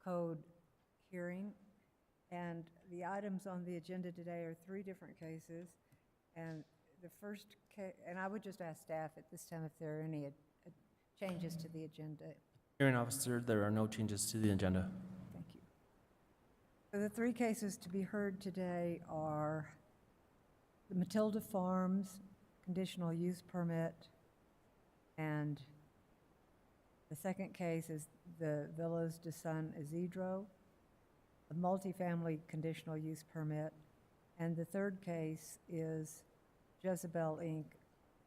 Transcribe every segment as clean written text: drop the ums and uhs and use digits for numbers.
Code hearing. And the items on the agenda today are 3 different cases. And the first case, and I would just ask staff at this time if there are any changes to the agenda. Hearing officer, there are no changes to the agenda. Thank you. So the 3 cases to be heard today are the Matilda Farms conditional use permit, and the second case is the Villas de San Isidro, a multifamily conditional use permit, and the third case is Jezebel Inc.,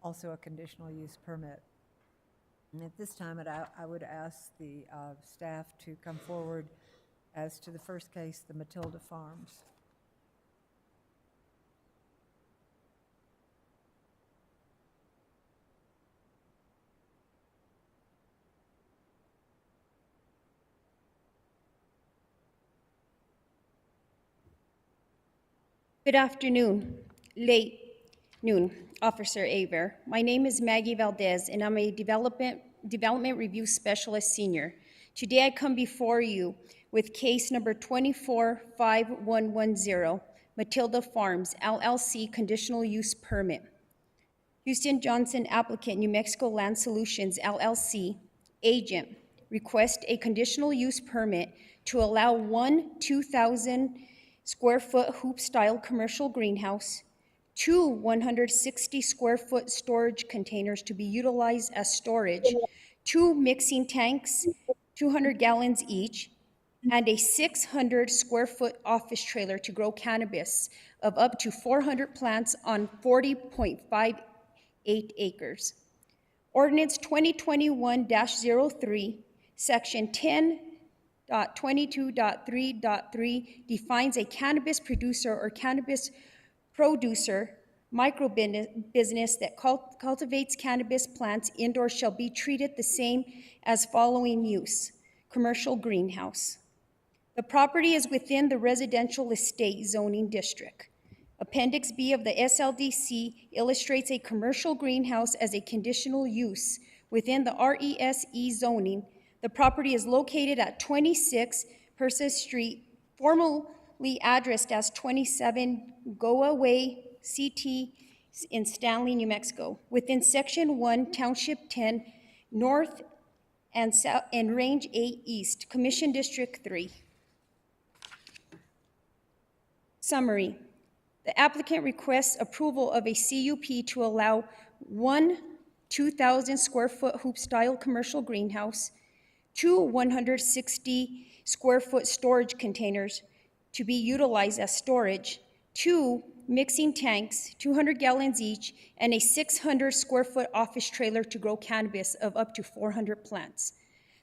also a conditional use permit. And at this time, I would ask the staff to come forward as to the first case, the Matilda Farms. Good afternoon, late noon, Officer Aver. My name is Maggie Valdez, and I'm a Development Review Specialist Senior. Today I come before you with case number 245110, Matilda Farms, LLC Conditional Use Permit. Houston Johnson applicant, New Mexico Land Solutions, LLC, agent, request a conditional use permit to allow one 2,000 square foot hoop style commercial greenhouse, 2 160 square foot storage containers to be utilized as storage, 2 mixing tanks, 200 gallons each, and a 600 square foot office trailer to grow cannabis of up to 400 plants on 40.58 acres. Ordinance 2021-03, Section 10.22.3.3 defines a cannabis producer or cannabis producer micro business that cultivates cannabis plants indoors shall be treated the same as following use: commercial greenhouse. The property is within the residential estate zoning district. Appendix B of the SLDC illustrates a commercial greenhouse as a conditional use within the RESE zoning. The property is located at 26 Persis Street, formerly addressed as 27 Goa Way, CT, in Stanley, New Mexico, within Section 1, Township 10, North and South, and Range 8 East, Commission District 3. Summary. The applicant requests approval of a CUP to allow one 2,000 square foot hoop style commercial greenhouse, 2 160 square foot storage containers to be utilized as storage, 2 mixing tanks, 200 gallons each, and a 600 square foot office trailer to grow cannabis of up to 400 plants.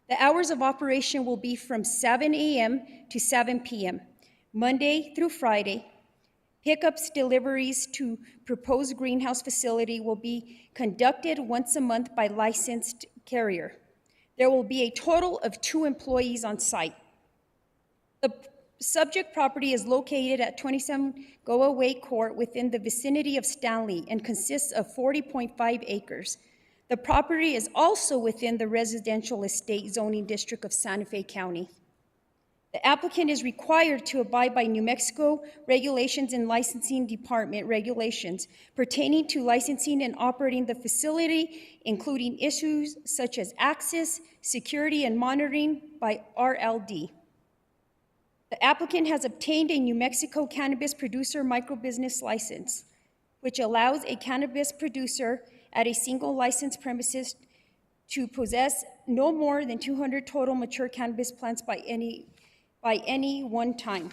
The hours of operation will be from 7 a.m. to 7 p.m., Monday through Friday. Pickups, deliveries to proposed greenhouse facility will be conducted once a month by licensed carrier. There will be a total of 2 employees on site. The subject property is located at 27 Goa Way Court within the vicinity of Stanley and consists of 40.5 acres. The property is also within the residential estate zoning district of Santa Fe County. The applicant is required to abide by New Mexico regulations and licensing department regulations pertaining to licensing and operating the facility, including issues such as access, security, and monitoring by RLD. The applicant has obtained a New Mexico cannabis producer microbusiness license, which allows a cannabis producer at a single licensed premises to possess no more than 200 total mature cannabis plants by any one time.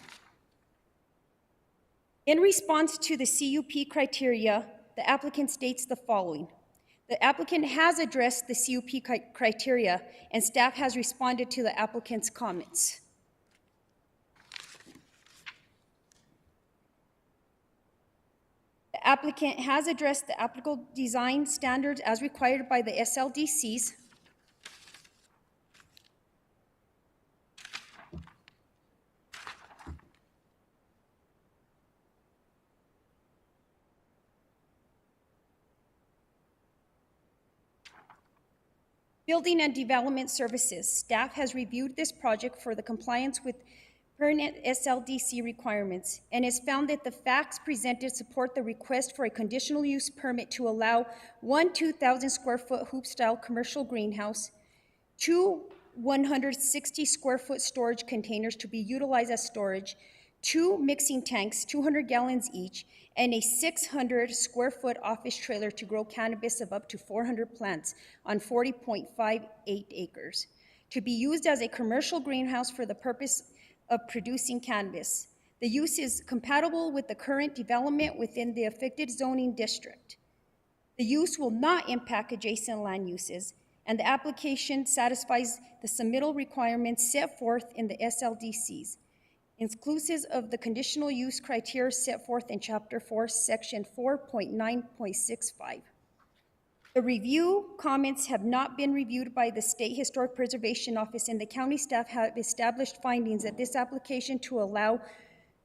In response to the CUP criteria, the applicant states the following. The applicant has addressed the CUP criteria, and staff has responded to the applicant's comments. The applicant has addressed the applicable design standards as required by the SLDCs. Building and Development Services. Staff has reviewed this project for the compliance with pertinent SLDC requirements and has found that the facts presented support the request for a conditional use permit to allow one 2,000 square foot hoop style commercial greenhouse, two 160 square foot storage containers to be utilized as storage, two mixing tanks, 200 gallons each, and a 600 square foot office trailer to grow cannabis of up to 400 plants on 40.58 acres, to be used as a commercial greenhouse for the purpose of producing cannabis. The use is compatible with the current development within the affected zoning district. The use will not impact adjacent land uses, and the application satisfies the submittal requirements set forth in the SLDCs, inclusive of the conditional use criteria set forth in Chapter 4, Section 4.9.65. The review comments have not been reviewed by the State Historic Preservation Office, and the county staff have established findings that this application to allow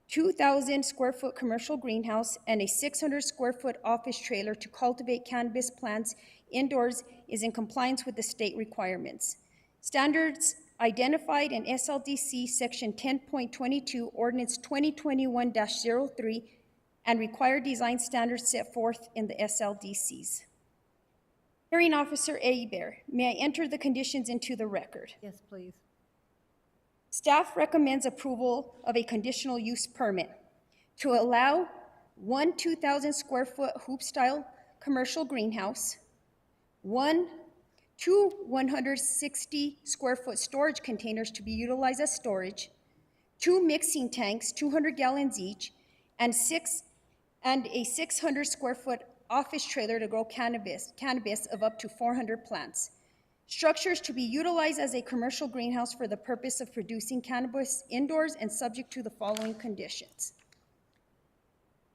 2,000 square foot commercial greenhouse and a 600 square foot office trailer to cultivate cannabis plants indoors is in compliance with the state requirements. Standards identified in SLDC Section 10.22, Ordinance 2021-03, and required design standards set forth in the SLDCs. Hearing Officer Hebert, may I enter the conditions into the record? Yes, please. Staff recommends approval of a conditional use permit to allow one 2,000 square foot hoop style commercial greenhouse, two 160 square foot storage containers to be utilized as storage, two mixing tanks, 200 gallons each, and a 600 square foot office trailer to grow cannabis of up to 400 plants. Structures to be utilized as a commercial greenhouse for the purpose of producing cannabis indoors and subject to the following conditions.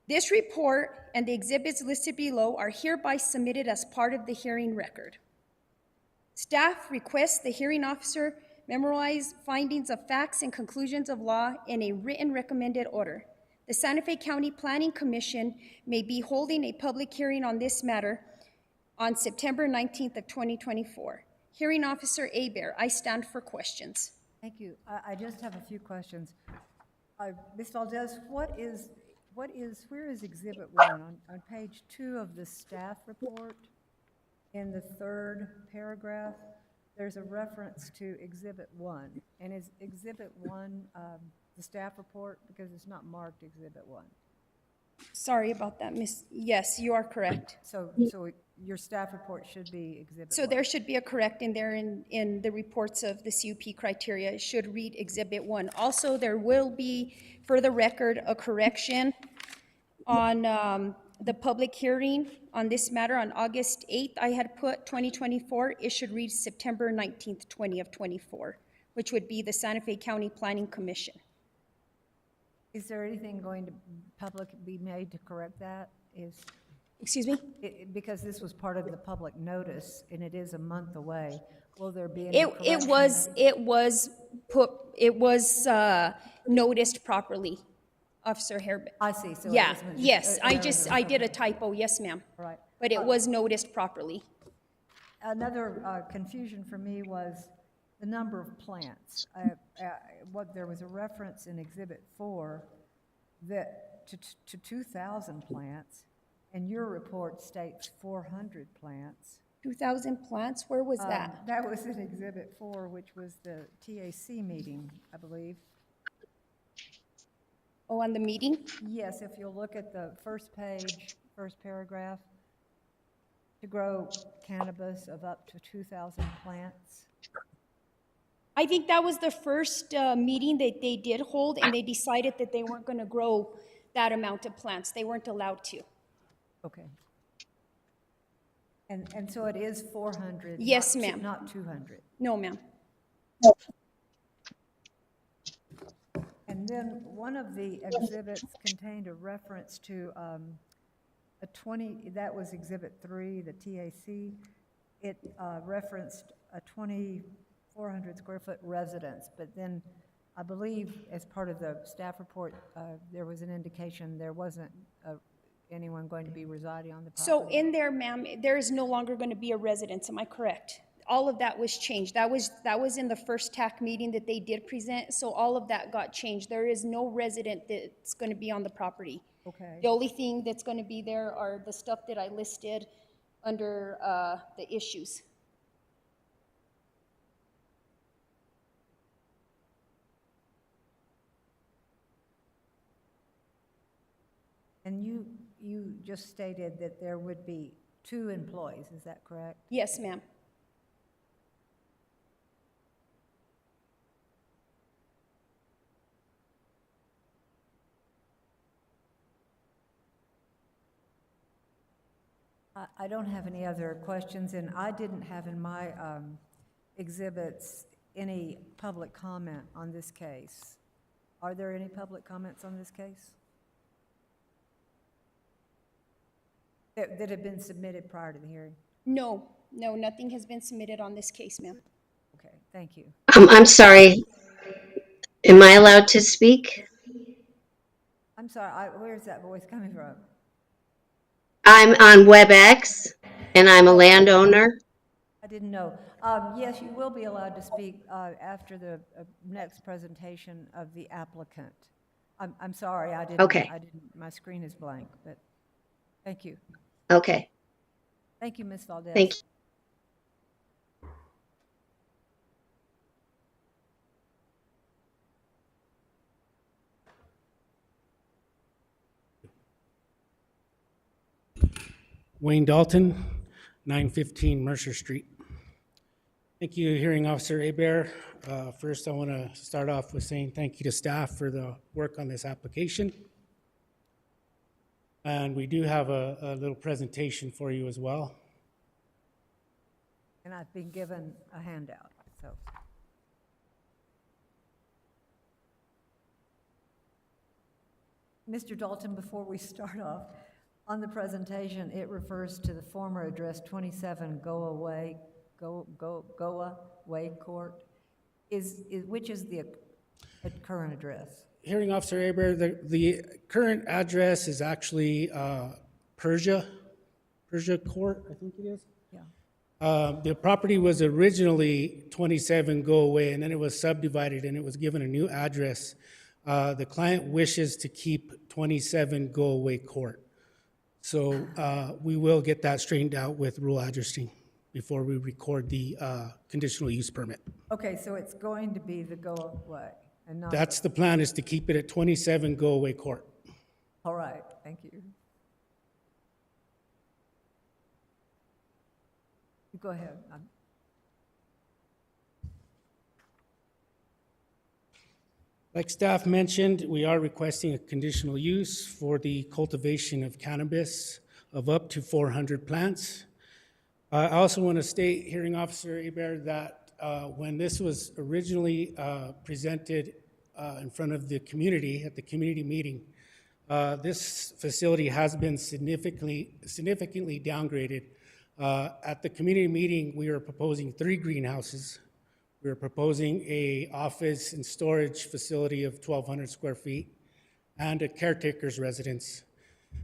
This report and the exhibits listed below are hereby submitted as part of the hearing record. Staff requests the hearing officer memorize findings of facts and conclusions of law in a written recommended order. The Santa Fe County Planning Commission may be holding a public hearing on this matter on September 19th of 2024. Hearing Officer Hebert, I stand for questions. Thank you. I just have a few questions. Ms. Valdez, where is Exhibit 1? On page 2 of the staff report, in the third paragraph, there's a reference to Exhibit 1. And is Exhibit 1 the staff report? Because it's not marked Exhibit 1. Sorry about that, Miss. Yes, you are correct. So your staff report should be Exhibit 1. So there should be a correct in there in the reports of the CUP criteria. It should read Exhibit 1. Also, there will be, for the record, a correction on the public hearing on this matter on August 8th. I had put 2024. It should read September 19th, 2024, which would be the Santa Fe County Planning Commission. Is there anything going to be made to correct that? Excuse me? Because this was part of the public notice, and it is a month away, will there be any correction? It was noticed properly, Officer Herbert. I see. So Yeah, it was- yes, it I did a typo, yes, ma'am. Right. But it was noticed properly. Another confusion for me was the number of plants. There was a reference in Exhibit 4 that to 2,000 plants, and your report states 400 plants. 2,000 plants, where was that? That was in Exhibit 4, which was the TAC meeting, I believe. Oh, on the meeting? Yes, if you'll look at the first page, first paragraph, to grow cannabis of up to 2,000 plants. I think that was the first meeting that they did hold, and they decided that they weren't going to grow that amount of plants. They weren't allowed to. Okay. And so it is 400? Yes, not ma'am. Not 200? No, ma'am. And then one of the exhibits contained a reference to that was Exhibit 3, the TAC. It referenced a 2,400 square foot residence, but then I believe as part of the staff report, there was an indication there wasn't anyone going to be residing on the property. So in there, ma'am, there is no longer going to be a residence, am I correct? all of that was changed. That was in the first TAC meeting that they did present, so all of that got changed. There is no resident that's gonna be on the property. Okay. The only thing that's gonna be there are the stuff that I listed under, the issues. And you just stated that there would be 2 employees, is that correct? Yes, ma'am. I don't have any other questions, and I didn't have in my exhibits any public comment on this case. Are there any public comments on this case? That have been submitted prior to the hearing? No, nothing has been submitted on this case, ma'am. Okay, thank you. I'm sorry. Am I allowed to speak? I'm sorry, where's that voice coming from? I'm on WebEx, and I'm a landowner. I didn't know. Yes, you will be allowed to speak after the next presentation of the applicant. I'm sorry, I didn't. Okay. My screen is blank, but thank you. Okay, Thank you, Ms. Valdez. thank you. Wayne Dalton, 915 Mercer Street. Thank you, Hearing Officer Hebert. First, I want to start off with saying thank you to staff for the work on this application. And we do have a little presentation for you as well. And I've been given a handout, so. Mr. Dalton, before we start off, on the presentation, it refers to the former address 27 Goa Way Court. Which is the current address? Hearing Officer Hebert, the current address is actually Persia Court, I think it is. Yeah. The property was originally 27 Go Away, and then it was subdivided and it was given a new address. The client wishes to keep 27 Go Away Court. So we will get that straightened out with rule addressing before we record the conditional use permit. Okay, so it's going to be the Goa Way and not. That's the plan, is to keep it at 27 Go Away Court. All right, thank you. You go ahead. Like staff mentioned, we are requesting a conditional use for the cultivation of cannabis of up to 400 plants. I also want to state, Hearing Officer Hebert, that when this was originally presented in front of the community at the community meeting, this facility has been significantly downgraded. At the community meeting, we were proposing 3 greenhouses. We were proposing a office and storage facility of 1,200 square feet and a caretaker's residence.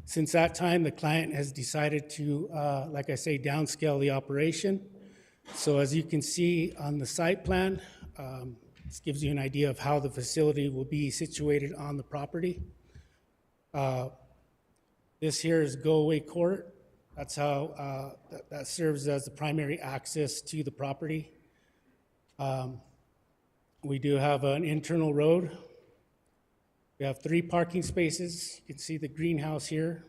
Since that time, the client has decided to, like I say, downscale the operation. So as you can see on the site plan, this gives you an idea of how the facility will be situated on the property. This here is Go Away Court. That's how that serves as the primary access to the property. We do have an internal road. We have 3 parking spaces. You can see the greenhouse here,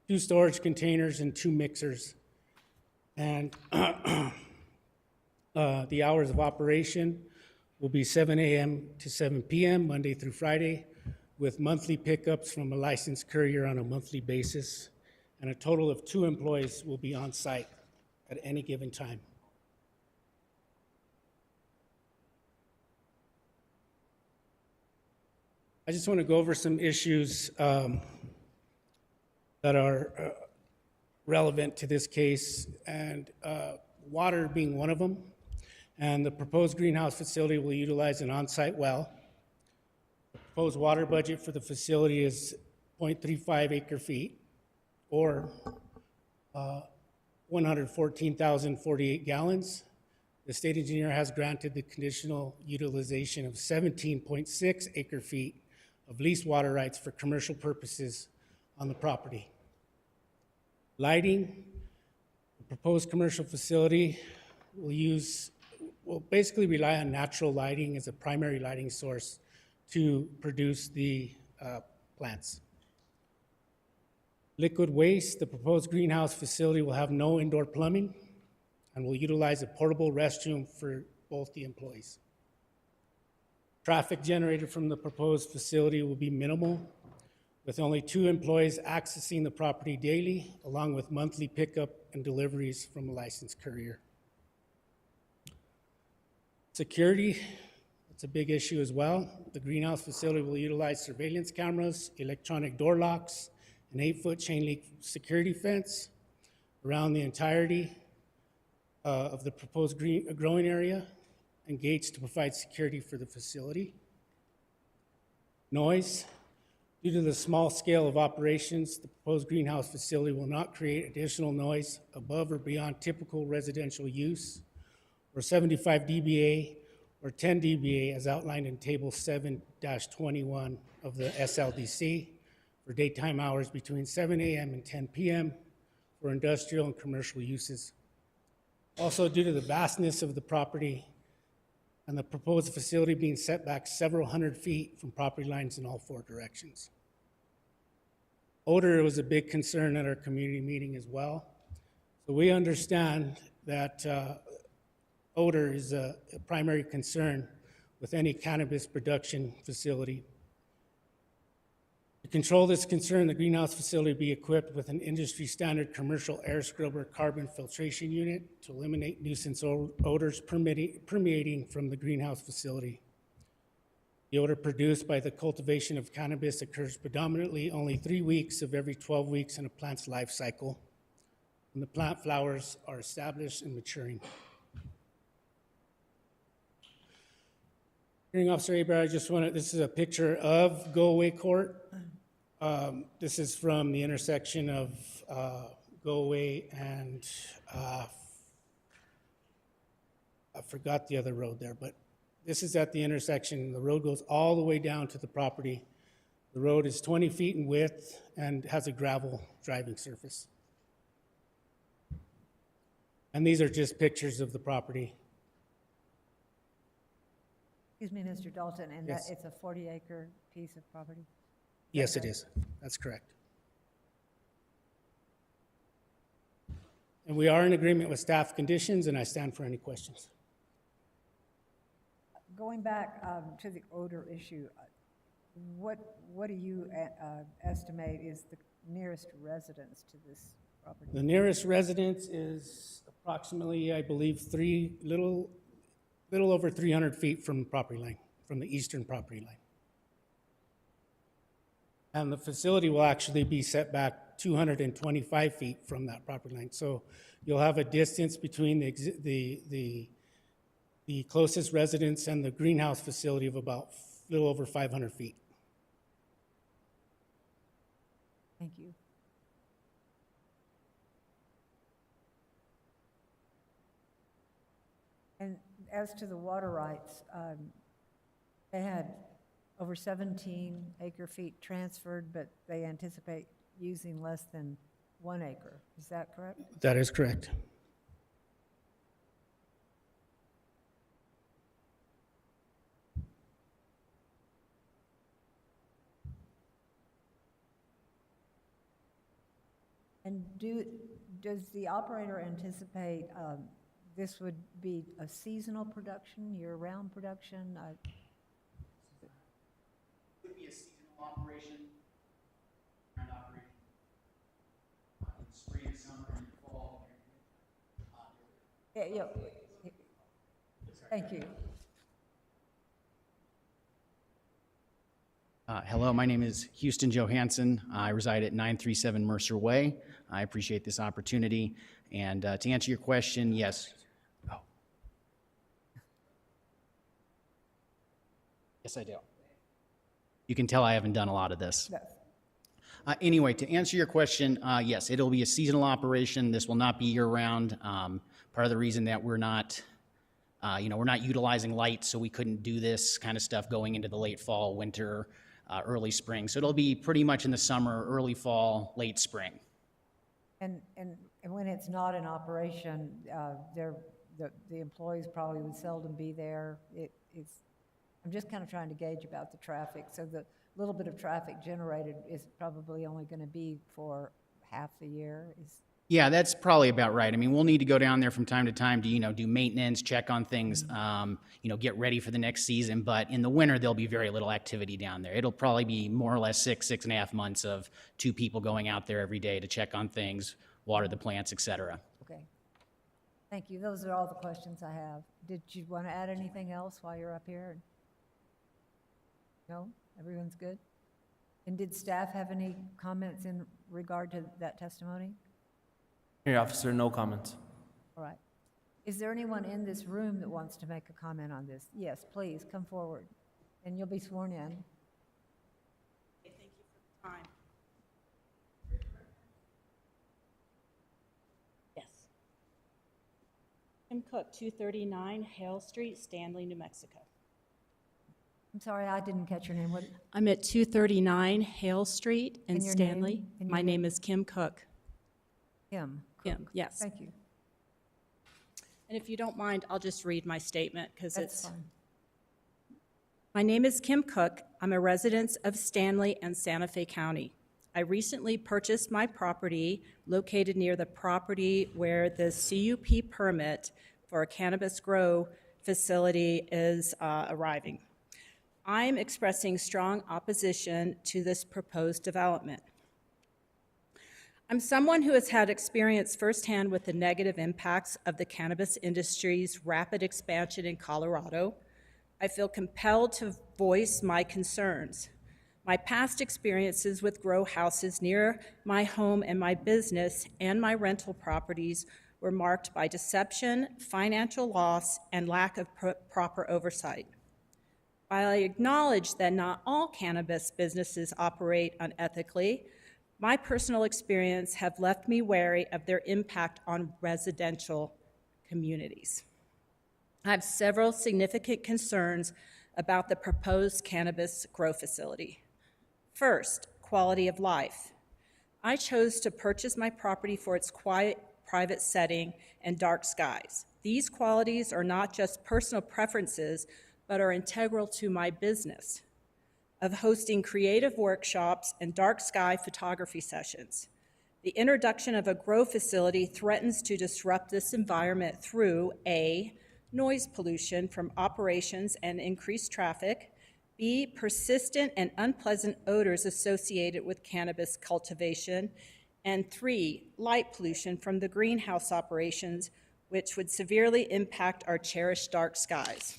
2 storage containers and 2 mixers. And the hours of operation will be 7 a.m. to 7 p.m., Monday through Friday, with monthly pickups from a licensed courier on a monthly basis. And a total of 2 employees will be on site at any given time. I just want to go over some issues that are relevant to this case, and water being one of them. And the proposed greenhouse facility will utilize an on-site well. The proposed water budget for the facility is 0.35 acre feet, or 114,048 gallons. The state engineer has granted the conditional utilization of 17.6 acre feet of leased water rights for commercial purposes on the property. Lighting, the proposed commercial facility will basically rely on natural lighting as a primary lighting source to produce the plants. Liquid waste, the proposed greenhouse facility will have no indoor plumbing and will utilize a portable restroom for both the employees. Traffic generated from the proposed facility will be minimal, with only 2 employees accessing the property daily, along with monthly pickup and deliveries from a licensed courier. Security, that's a big issue as well. The greenhouse facility will utilize surveillance cameras, electronic door locks, an 8-foot chain link security fence around the entirety of the proposed growing area, and gates to provide security for the facility. Noise. Due to the small scale of operations, the proposed greenhouse facility will not create additional noise above or beyond typical residential use, or 75 dBA or 10 dBA as outlined in Table 7-21 of the SLDC for daytime hours between 7 a.m. and 10 p.m. for industrial and commercial uses. Also, due to the vastness of the property and the proposed facility being set back several hundred feet from property lines in all 4 directions. Odor was a big concern at our community meeting as well. So we understand that odor is a primary concern with any cannabis production facility. To control this concern, the greenhouse facility will be equipped with an industry-standard commercial air scrubber carbon filtration unit to eliminate nuisance odors permeating from the greenhouse facility. The odor produced by the cultivation of cannabis occurs predominantly only 3 weeks of every 12 weeks in a plant's life cycle, when the plant flowers are established and maturing. Hearing Officer Aber, this is a picture of Go Away Court. This is from the intersection of Go Away and I forgot the other road there, but this is at the intersection. The road goes all the way down to the property. The road is 20 feet in width and has a gravel driving surface. And these are just pictures of the property. Excuse me, Mr. Dalton, and that Yes. it's a 40-acre piece of property? Yes, it is. That's correct. And we are in agreement with staff conditions, and I stand for any questions. Going back to the odor issue, what do you estimate is the nearest residence to this property? The nearest residence is approximately, I believe, little over 300 feet from the property line, from the eastern property line. And the facility will actually be set back 225 feet from that property line. So you'll have a distance between the closest residence and the greenhouse facility of about a little over 500 feet. Thank you. And as to the water rights, they had over 17 acre feet transferred, but they anticipate using less than 1 acre. Is that correct? That is correct. And does the operator anticipate this would be a seasonal production, year-round production? Would be a seasonal operation, and operation in spring, summer, and fall. Yeah. Thank you. Hello, my name is Houston Johansson. I reside at 937 Mercer Way. I appreciate this opportunity. And to answer your question, yes. Oh. Yes, I do. You can tell I haven't done a lot of this. That's- Anyway, to answer your question, yes, it'll be a seasonal operation. This will not be year-round. Part of the reason that we're not utilizing lights, so we couldn't do this kind of stuff going into the late fall, winter, early spring. So it'll be pretty much in the summer, early fall, late spring. And when it's not in operation, the employees probably would seldom be there. I'm just kind of trying to gauge about the traffic. So the little bit of traffic generated is probably only going to be for half the year. Yeah, that's probably about right. I mean, we'll need to go down there from time to time to, do maintenance, check on things, get ready for the next season. But in the winter, there'll be very little activity down there. It'll probably be more or less 6.5 months of 2 people going out there every day to check on things, water the plants, et cetera. Okay. Thank you. Those are all the questions I have. Did you want to add anything else while you're up here? No? Everyone's good? And did staff have any comments in regard to that testimony? Hearing officer, no comments. All right. Is there anyone in this room that wants to make a comment on this? Yes, please, come forward, and you'll be sworn in. Thank you for the time. Yes. Kim Cook, 239 Hale Street, Stanley, New Mexico. I'm sorry, I didn't catch your name. What? I'm at 239 Hale Street in And your Stanley. name? And My your name is Kim Cook. Kim. Kim, yes. Thank you. And if you don't mind, I'll just read my statement because That's it's... fine. My name is Kim Cook. I'm a resident of Stanley and Santa Fe County. I recently purchased my property located near the property where the CUP permit for a cannabis grow facility is arriving. I'm expressing strong opposition to this proposed development. I'm someone who has had experience firsthand with the negative impacts of the cannabis industry's rapid expansion in Colorado. I feel compelled to voice my concerns. My past experiences with grow houses near my home and my business and my rental properties were marked by deception, financial loss, and lack of proper oversight. While I acknowledge that not all cannabis businesses operate unethically, my personal experience have left me wary of their impact on residential communities. I have several significant concerns about the proposed cannabis grow facility. First, quality of life. I chose to purchase my property for its quiet, private setting and dark skies. These qualities are not just personal preferences, but are integral to my business of hosting creative workshops and dark sky photography sessions. The introduction of a grow facility threatens to disrupt this environment through A, noise pollution from operations and increased traffic, B, persistent and unpleasant odors associated with cannabis cultivation, and 3, light pollution from the greenhouse operations, which would severely impact our cherished dark skies.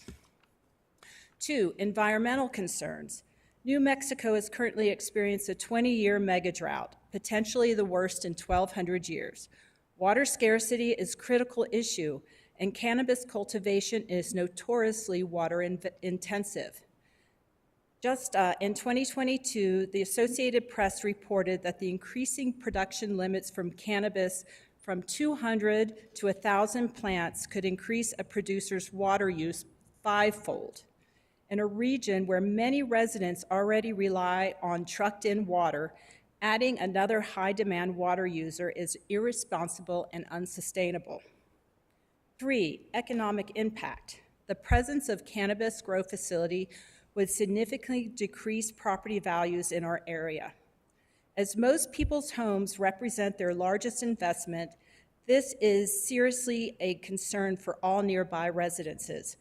2, environmental concerns. New Mexico has currently experienced a 20-year mega drought, potentially the worst in 1,200 years. Water scarcity is a critical issue, and cannabis cultivation is notoriously water intensive. Just in 2022, the Associated Press reported that the increasing production limits from cannabis from 200 to 1,000 plants could increase a producer's water use 5-fold. In a region where many residents already rely on trucked-in water, adding another high-demand water user is irresponsible and unsustainable. 3, economic impact. The presence of cannabis grow facility would significantly decrease property values in our area. As most people's homes represent their largest investment, this is seriously a concern for all nearby residences.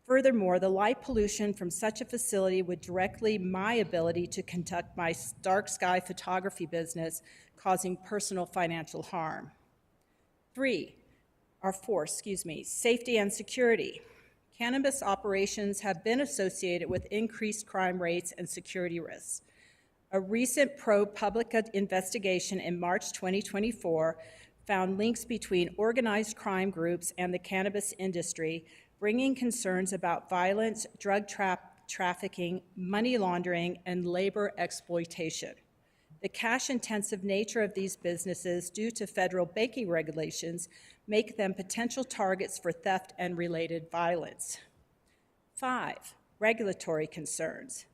Furthermore, the light pollution from such a facility would directly my ability to conduct my dark sky photography business, causing personal financial harm. 4, safety and security. Cannabis operations have been associated with increased crime rates and security risks. A recent ProPublica investigation in March 2024 found links between organized crime groups and the cannabis industry, bringing concerns about violence, drug trafficking, money laundering, and labor exploitation. The cash-intensive nature of these businesses due to federal banking regulations make them potential targets for theft and related violence. 5, regulatory concerns.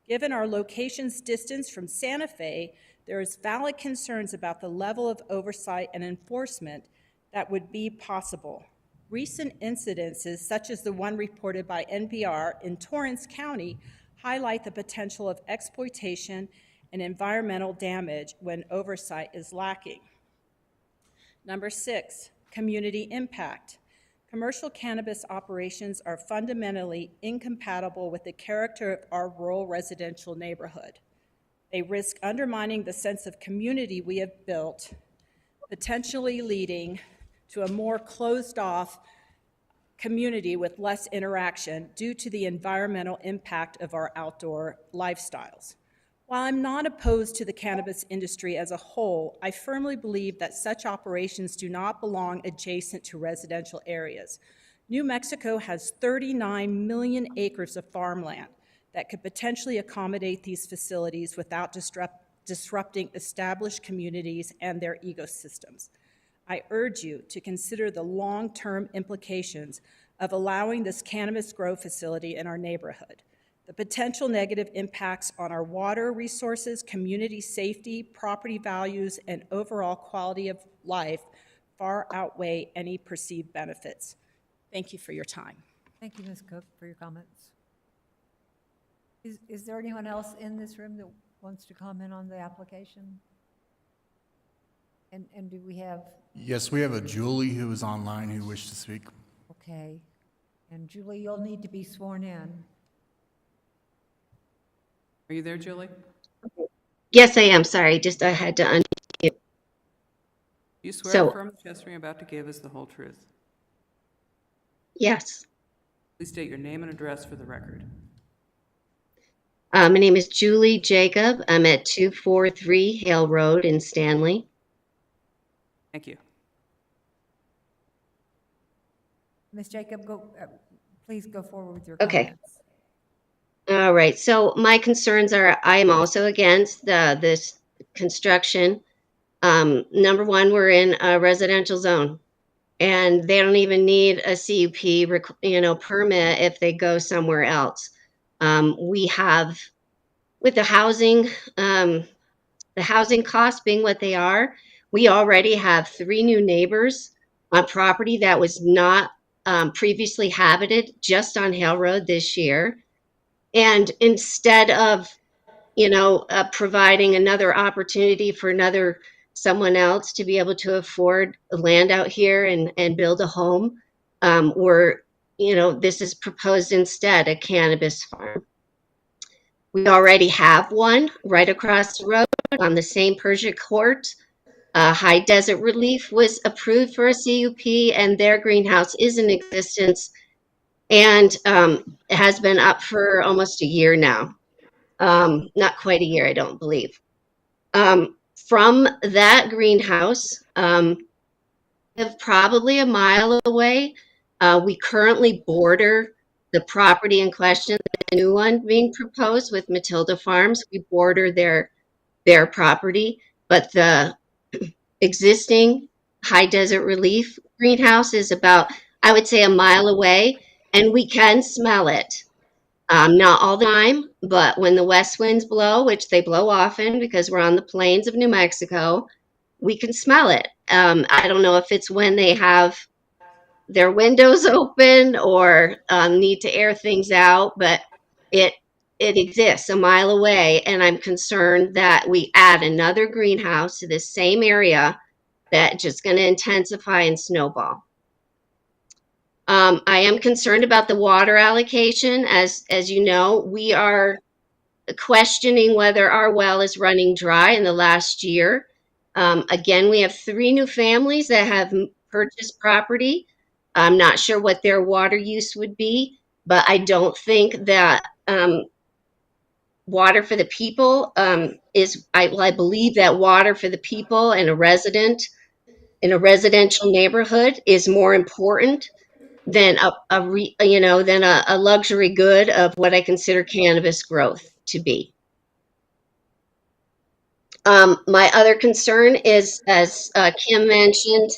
Given our location's distance from Santa Fe, there is valid concerns about the level of oversight and enforcement that would be possible. Recent incidences, such as the one reported by NPR in Torrance County, highlight the potential of exploitation and environmental damage when oversight is lacking. Number 6, community impact. Commercial cannabis operations are fundamentally incompatible with the character of our rural residential neighborhood. They risk undermining the sense of community we have built, potentially leading to a more closed-off community with less interaction due to the environmental impact of our outdoor lifestyles. While I'm not opposed to the cannabis industry as a whole, I firmly believe that such operations do not belong adjacent to residential areas. New Mexico has 39 million acres of farmland that could potentially accommodate these facilities without disrupting established communities and their ecosystems. I urge you to consider the long-term implications of allowing this cannabis grow facility in our neighborhood. The potential negative impacts on our water resources, community safety, property values, and overall quality of life far outweigh any perceived benefits. Thank you for your time. Thank you, Ms. Cook, for your comments. Is there anyone else in this room that wants to comment on the application? And do we have, Yes, we have a Julie who is online who wished to speak. okay. And Julie, you'll need to be sworn in. Are you there, Julie? Yes, I am. Sorry, just I had to Do you swear So- or affirm the testimony you're about to give is the whole truth? Yes. Please state your name and address for the record. My name is Julie Jacob. I'm at 243 Hale Road in Stanley. Thank you. Ms. Jacob, please go forward with your Okay. comments. All right, so my concerns are, I am also against this construction. Number one, we're in a residential zone, and they don't even need a CUP, permit if they go somewhere else. We have, with the housing costs being what they are, we already have 3 new neighbors on property that was not previously habited just on Hale Road this year. And instead of, providing another opportunity for someone else to be able to afford land out here and build a home, this is proposed instead, a cannabis farm. We already have one right across the road on the same Persia Court. High Desert Relief was approved for a CUP, and their greenhouse is in existence and it has been up for almost a year now. Not quite a year, I don't believe. From that greenhouse, probably a mile away, we currently border the property in question, the new one being proposed with Matilda Farms. We border their property, but the existing High Desert Relief greenhouse is about, I would say, a mile away, and we can smell it. Not all the time, but when the west winds blow, which they blow often because we're on the plains of New Mexico, we can smell it. I don't know if it's when they have their windows open or need to air things out, but it exists a mile away, and I'm concerned that we add another greenhouse to this same area that just going to intensify and snowball. I am concerned about the water allocation. As you know, we are questioning whether our well is running dry in the last year. Again, we have 3 new families that have purchased property. I'm not sure what their water use would be, but I don't think that water for the people I believe that water for the people and a resident in a residential neighborhood is more important than a luxury good of what I consider cannabis growth to be. My other concern is, as Kim mentioned,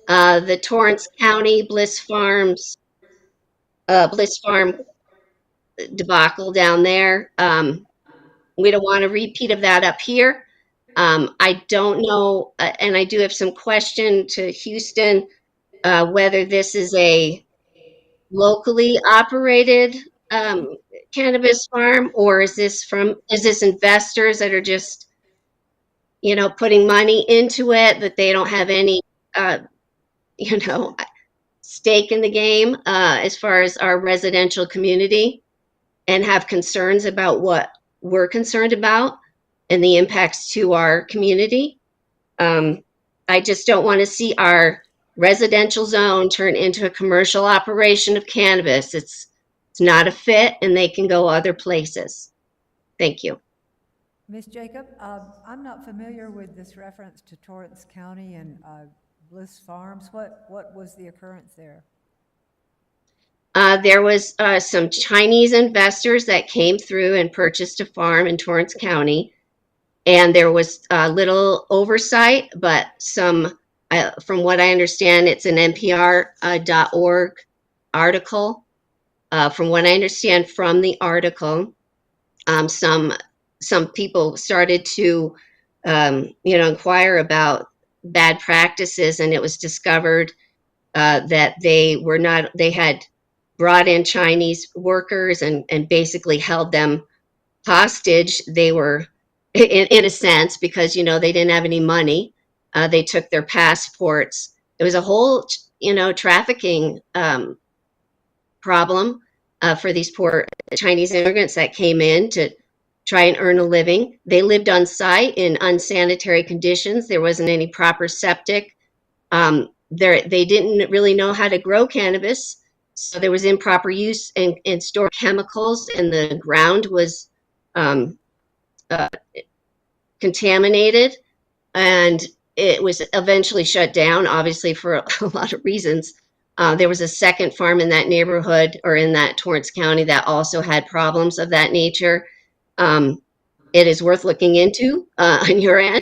the Torrance County Bliss Farm debacle down there. We don't want a repeat of that up here. I don't know, and I do have some question to Houston, whether this is a locally operated cannabis farm, or is this investors that are just, putting money into it, that they don't have any, you know, stake in the game, as far as our residential community, and have concerns about what we're concerned about and the impacts to our community. I just don't want to see our residential zone turn into a commercial operation of cannabis. It's not a fit, and they can go other places. Thank you. Ms. Jacob, I'm not familiar with this reference to Torrance County and Bliss Farms. What was the occurrence there? There was some Chinese investors that came through and purchased a farm in Torrance County, and there was little oversight, but some, from what I understand, it's an NPR.org article. From what I understand from the article, some people started to, inquire about bad practices, and it was discovered that they had brought in Chinese workers and basically held them hostage. They were, in a sense, because, they didn't have any money. They took their passports. It was a whole, trafficking problem for these poor Chinese immigrants that came in to try and earn a living. They lived on site in unsanitary conditions. There wasn't any proper septic. They didn't really know how to grow cannabis. So there was improper use and stored chemicals, and the ground was contaminated, and it was eventually shut down, obviously for a lot of reasons. There was a second farm in that neighborhood, or in that Torrance County, that also had problems of that nature. It is worth looking into on your end.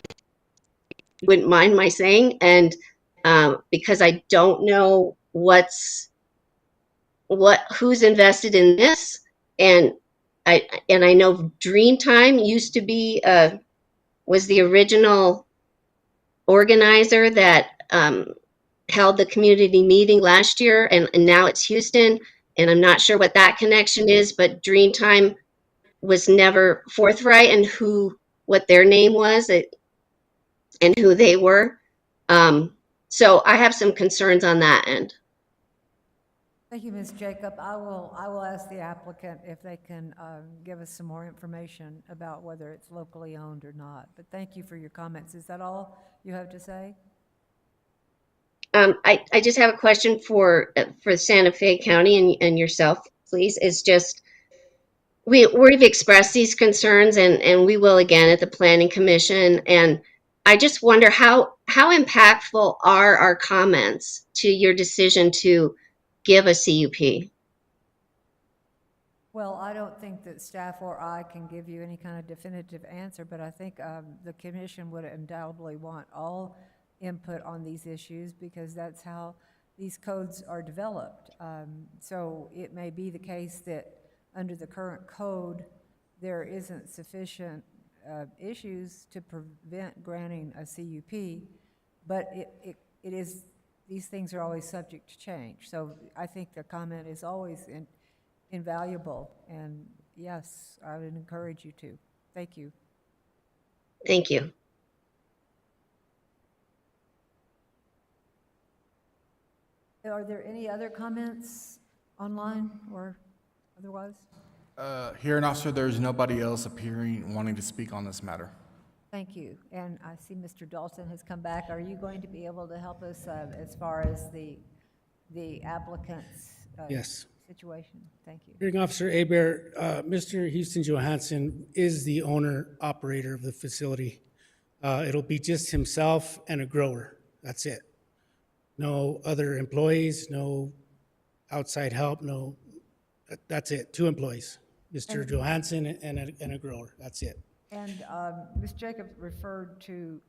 Wouldn't mind my saying, and because I don't know who's invested in this, and I know Dreamtime used to be was the original organizer that held the community meeting last year, and now it's Houston, and I'm not sure what that connection is, but Dreamtime was never forthright in what their name was and who they were. So I have some concerns on that end. Thank you, Ms. Jacob. I will ask the applicant if they can give us some more information about whether it's locally owned or not. But thank you for your comments. Is that all you have to say? I just have a question for Santa Fe County and yourself, please. It's just, we've expressed these concerns, and we will again at the Planning Commission. And I just wonder how impactful are our comments to your decision to give a CUP? Well, I don't think that staff or I can give you any kind of definitive answer, but I think the commission would undoubtedly want all input on these issues, because that's how these codes are developed. So it may be the case that under the current code, there isn't sufficient issues to prevent granting a CUP, but it is, these things are always subject to change. So I think the comment is always invaluable, and yes, I would encourage you to. Thank you. Thank you. Are there any other comments online or otherwise? Hearing officer, there's nobody else appearing wanting to speak on this matter. Thank you. And I see Mr. Dalton has come back. Are you going to be able to help us as far as the applicant's Yes. situation? Thank you. Hearing Officer Hebert, Mr. Houston Johansson is the owner-operator of the facility. It'll be just himself and a grower. That's it. No other employees, no outside help, no, that's it. 2 employees, Mr. Johansson and a grower. That's it. And Ms. Jacobs referred to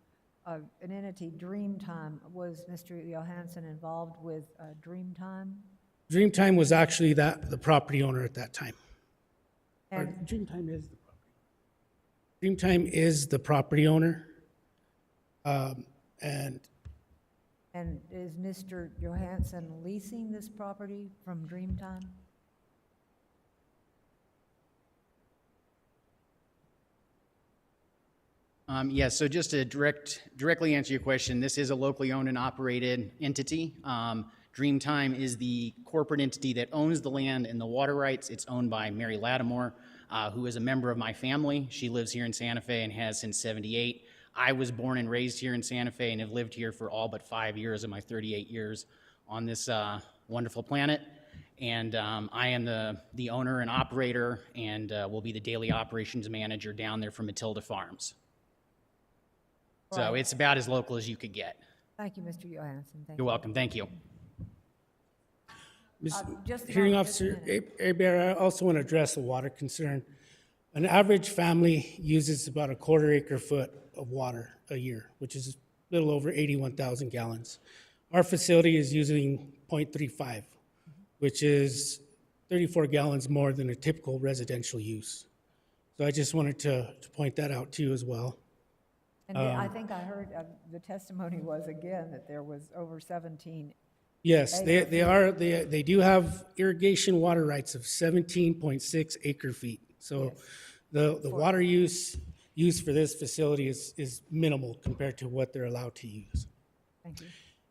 an entity, Dreamtime. Was Mr. Johansson involved with Dreamtime? Dreamtime was actually the property owner at that time. Or And Dreamtime is the property. Dreamtime is the property owner. And And is Mr. Johansson leasing this property from Dreamtime? Yes, so just to directly answer your question, this is a locally owned and operated entity. Dreamtime is the corporate entity that owns the land and the water rights. It's owned by Mary Lattimore, who is a member of my family. She lives here in Santa Fe and has since '78. I was born and raised here in Santa Fe and have lived here for all but 5 years of my 38 years on this wonderful planet. And I am the owner and operator and will be the daily operations manager down there for Matilda Farms. So Right. it's about as local as you could get. Thank you, Mr. Johansson. Thank You're you. welcome. Thank you. Just a Hearing moment, just a Officer minute. Hebert, I also want to address the water concern. An average family uses about a quarter acre foot of water a year, which is a little over 81,000 gallons. Our facility is using 0.35, which is 34 gallons more than a typical residential use. So I just wanted to point that out to you as well. And then I think I heard, the testimony was again that there was over 17. Yes, Acre they do have irrigation water rights of 17.6 acre feet. So the water use for this facility is minimal compared to what they're allowed to use. Thank you.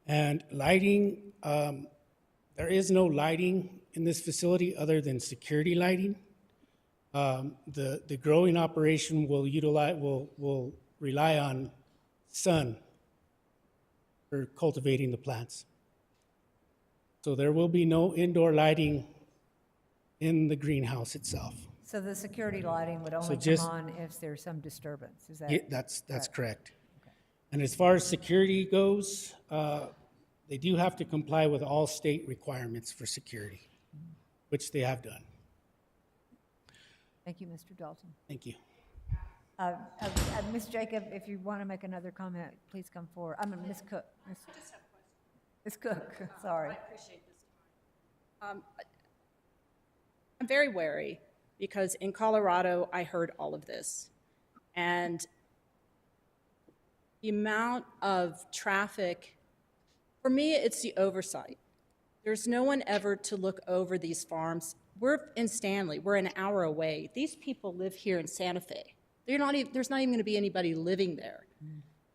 And lighting, there is no lighting in this facility other than security lighting. The growing operation will rely on sun for cultivating the plants. So there will be no indoor lighting in the greenhouse itself. So the security lighting would only come just- on if there's some disturbance, is that? Yeah, that's correct. And as far as security goes, they do have to comply with all state requirements for security, which they have done. Thank you, Mr. Dalton. Thank you. Ms. Jacob, if you want to make another comment, please come forward. Ms. Cook. Ms. Cook, sorry. appreciate this time. I'm very wary because in Colorado, I heard all of this. And the amount of traffic, for me, it's the oversight. There's no one ever to look over these farms. We're in Stanley. We're an hour away. These people live here in Santa Fe. There's not even going to be anybody living there.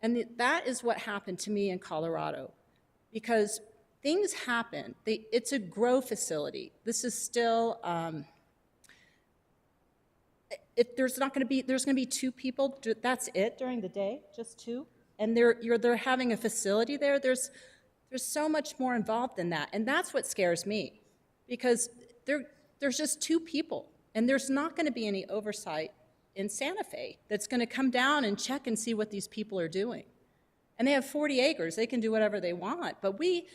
And that is what happened to me in Colorado. Because things happen. It's a grow facility. This is still, if there's going to be 2 people, that's it during the day, just 2. And they're having a facility there. There's so much more involved than that. And that's what scares me. Because there's just 2 people. And there's not going to be any oversight in Santa Fe that's going to come down and check and see what these people are doing. And they have 40 acres. They can do whatever they want. But we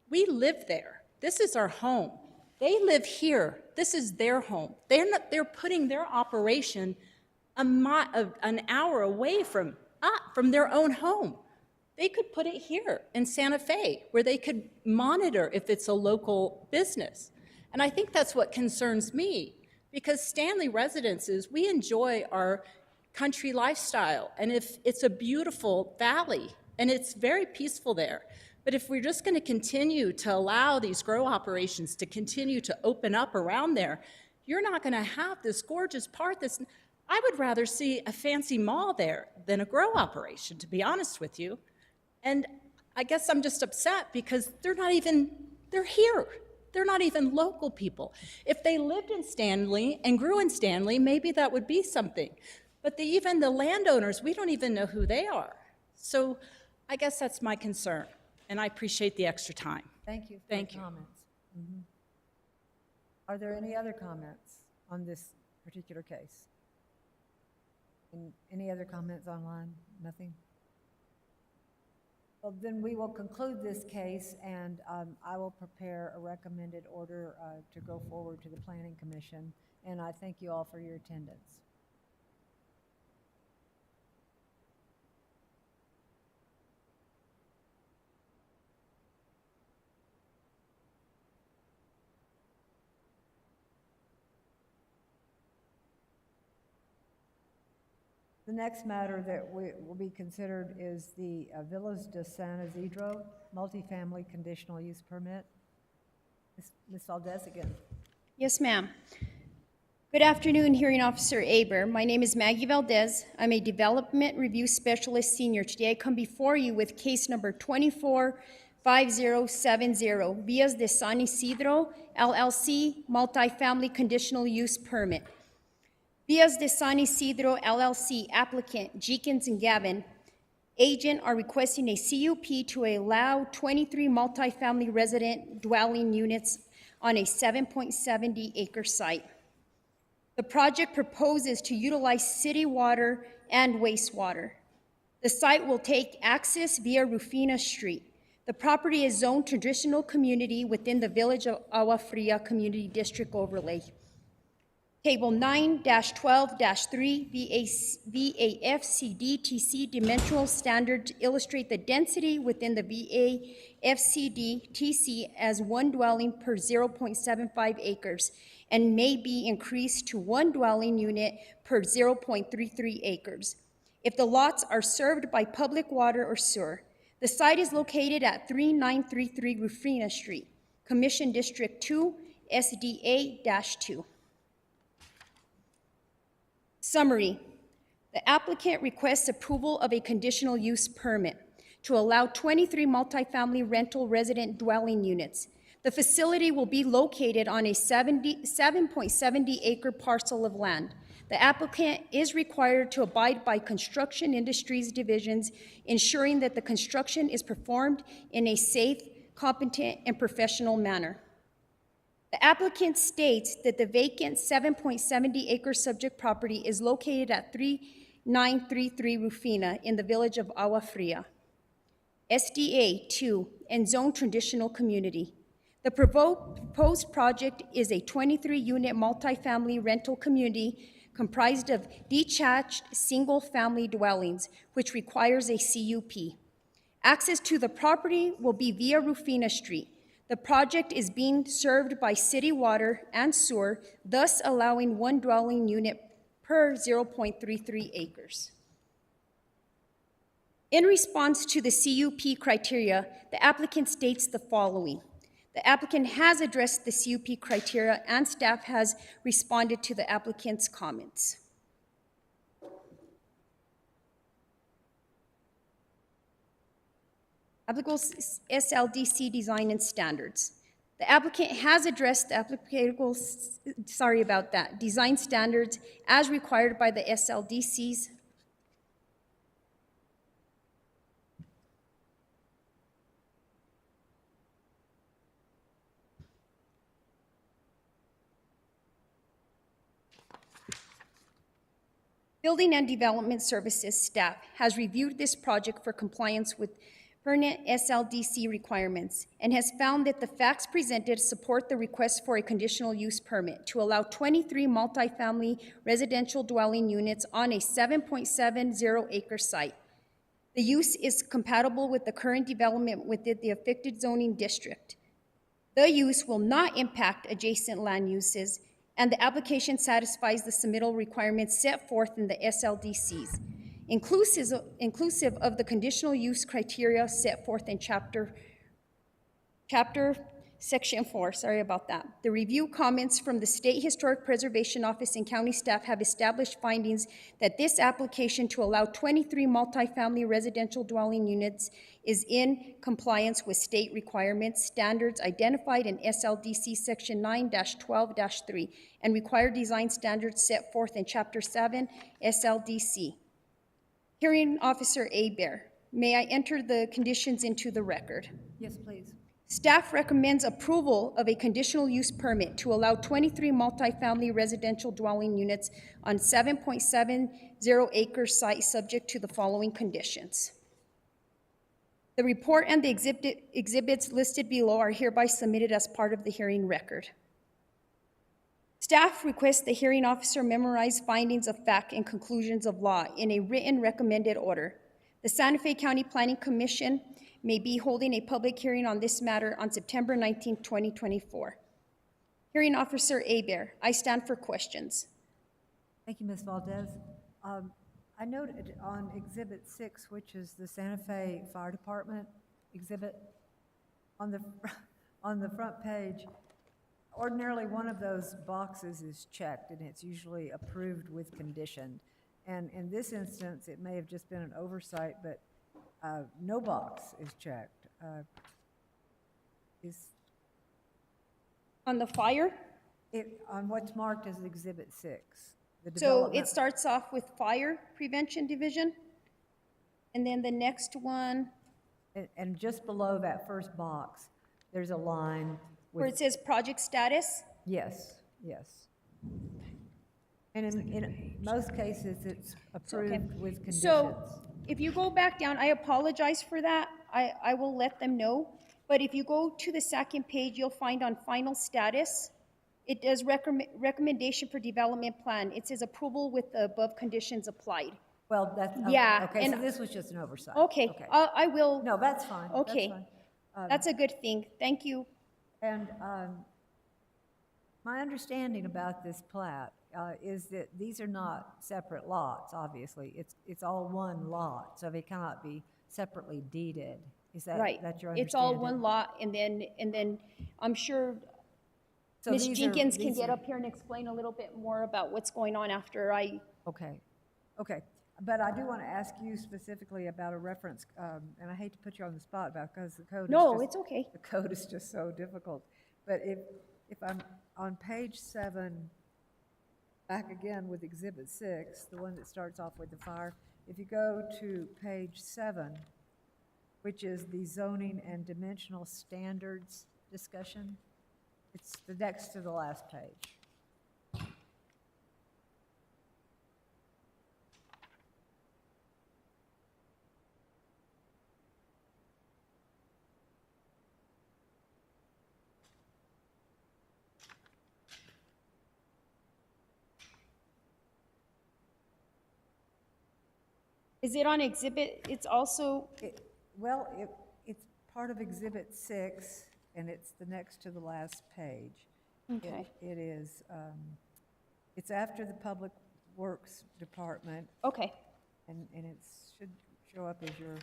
live there. This is our home. They live here. This is their home. They're putting their operation an hour away from their own home. They could put it here in Santa Fe, where they could monitor if it's a local business. And I think that's what concerns me, because Stanley residences, we enjoy our country lifestyle, and if it's a beautiful valley, and it's very peaceful there. But if we're just going to continue to allow these grow operations to continue to open up around there, you're not going to have this gorgeous part I would rather see a fancy mall there than a grow operation, to be honest with you. And I guess I'm just upset because they're here. They're not even local people. If they lived in Stanley and grew in Stanley, maybe that would be something. But even the landowners, we don't even know who they are. So I guess that's my concern, and I appreciate the extra time. Thank you for Thank your you. comments. Are there any other comments on this particular case? Any other comments online? Nothing? Well, then we will conclude this case, and I will prepare a recommended order to go forward to the Planning Commission, and I thank you all for your attendance. The next matter that will be considered is the Villas de San Isidro multifamily conditional use permit. Ms. Valdez again. Yes, ma'am. Good afternoon, Hearing Officer Aber. My name is Maggie Valdez. I'm a Development Review Specialist Senior. Today I come before you with case number 245070, Villas de San Isidro, LLC, multifamily conditional use permit. Villas de San Isidro, LLC, applicant Jeekins and Gavin, agent are requesting a CUP to allow 23 multifamily resident dwelling units on a 7.70 acre site. The project proposes to utilize city water and wastewater. The site will take access via Rufina Street. The property is zoned traditional community within the Village of Agua Fria Community District Overlay. Table 9-12-3 VAFCD-TC dimensional standards illustrate the density within the VAFCD-TC as one dwelling per 0.75 acres and may be increased to one dwelling unit per 0.33 acres. If the lots are served by public water or sewer, the site is located at 3933 Rufina Street, Commission District 2, SDA-2. Summary. The applicant requests approval of a conditional use permit to allow 23 multifamily rental resident dwelling units. The facility will be located on a 7.70 acre parcel of land. The applicant is required to abide by construction industries divisions, ensuring that the construction is performed in a safe, competent, and professional manner. The applicant states that the vacant 7.70 acre subject property is located at 3933 Rufina in the Village of Agua Fria, SDA 2, and zone traditional community. The proposed project is a 23-unit multifamily rental community comprised of detached single-family dwellings, which requires a CUP. Access to the property will be via Rufina Street. The project is being served by city water and sewer, thus allowing one dwelling unit per 0.33 acres. In response to the CUP criteria, the applicant states the following. The applicant has addressed the CUP criteria and staff has responded to the applicant's comments. Applicable SLDC design and standards. The applicant has addressed the applicable, design standards as required by the SLDCs. Building and Development Services staff has reviewed this project for compliance with pertinent SLDC requirements and has found that the facts presented support the request for a conditional use permit to allow 23 multifamily residential dwelling units on a 7.70 acre site. The use is compatible with the current development within the affected zoning district. The use will not impact adjacent land uses, and the application satisfies the submittal requirements set forth in the SLDCs. Inclusive of the conditional use criteria set forth in section 4, sorry about that. The review comments from the State Historic Preservation Office and county staff have established findings that this application to allow 23 multifamily residential dwelling units is in compliance with state requirements, standards identified in SLDC section 9-12-3 and required design standards set forth in chapter 7 SLDC. Hearing Officer Aber, may I enter the conditions into the record? Yes, please. Staff recommends approval of a conditional use permit to allow 23 multifamily residential dwelling units on 7.70 acre site subject to the following conditions. The report and the exhibits listed below are hereby submitted as part of the hearing record. Staff requests the hearing officer memorize findings of fact and conclusions of law in a written recommended order. The Santa Fe County Planning Commission may be holding a public hearing on this matter on September 19, 2024. Hearing Officer Aber, I stand for questions. Thank you, Ms. Valdez. I noted on Exhibit 6, which is the Santa Fe Fire Department exhibit, on the, on the front page, ordinarily one of those boxes is checked, and it's usually approved with condition. And in this instance, it may have just been an oversight, but no box is checked. Is On the fire? it, on what's marked as Exhibit 6? The So development- it starts off with Fire Prevention Division. And then the next one, And just below that first box, there's a line where with, it says project status. yes, yes. And in most cases, it's Okay. approved with conditions. So if you go back down, I apologize for that. I will let them know. But if you go to the second page, you'll find on final status, it does recommendation for development plan. It says approval with the above conditions applied. Well, that's, Yeah, okay, so and- this was just an oversight. Okay, I will, No, that's fine. That's okay. fine. That's a good thing. Thank you. And my understanding about this plat is that these are not separate lots, obviously. It's all one lot, so they cannot be separately deeded. Is that, Right. that's your It's all understanding? one lot, and then I'm sure So Ms. these are- Jenkins can these get are- up here and explain a little bit more about what's going on after I, Okay, okay. But I do want to ask you specifically about a reference, and I hate to put you on the spot about, because the code is no, just- it's okay. The code is just so difficult. But if I'm on page 7, back again with Exhibit 6, the one that starts off with the fire, if you go to page 7, which is the zoning and dimensional standards discussion, it's the next to the last page. Is it on exhibit? It's also, Well, it's part of Exhibit 6, and it's the next to the last page. okay, It is, it's after the Public Works Department, okay. and it should show up as your.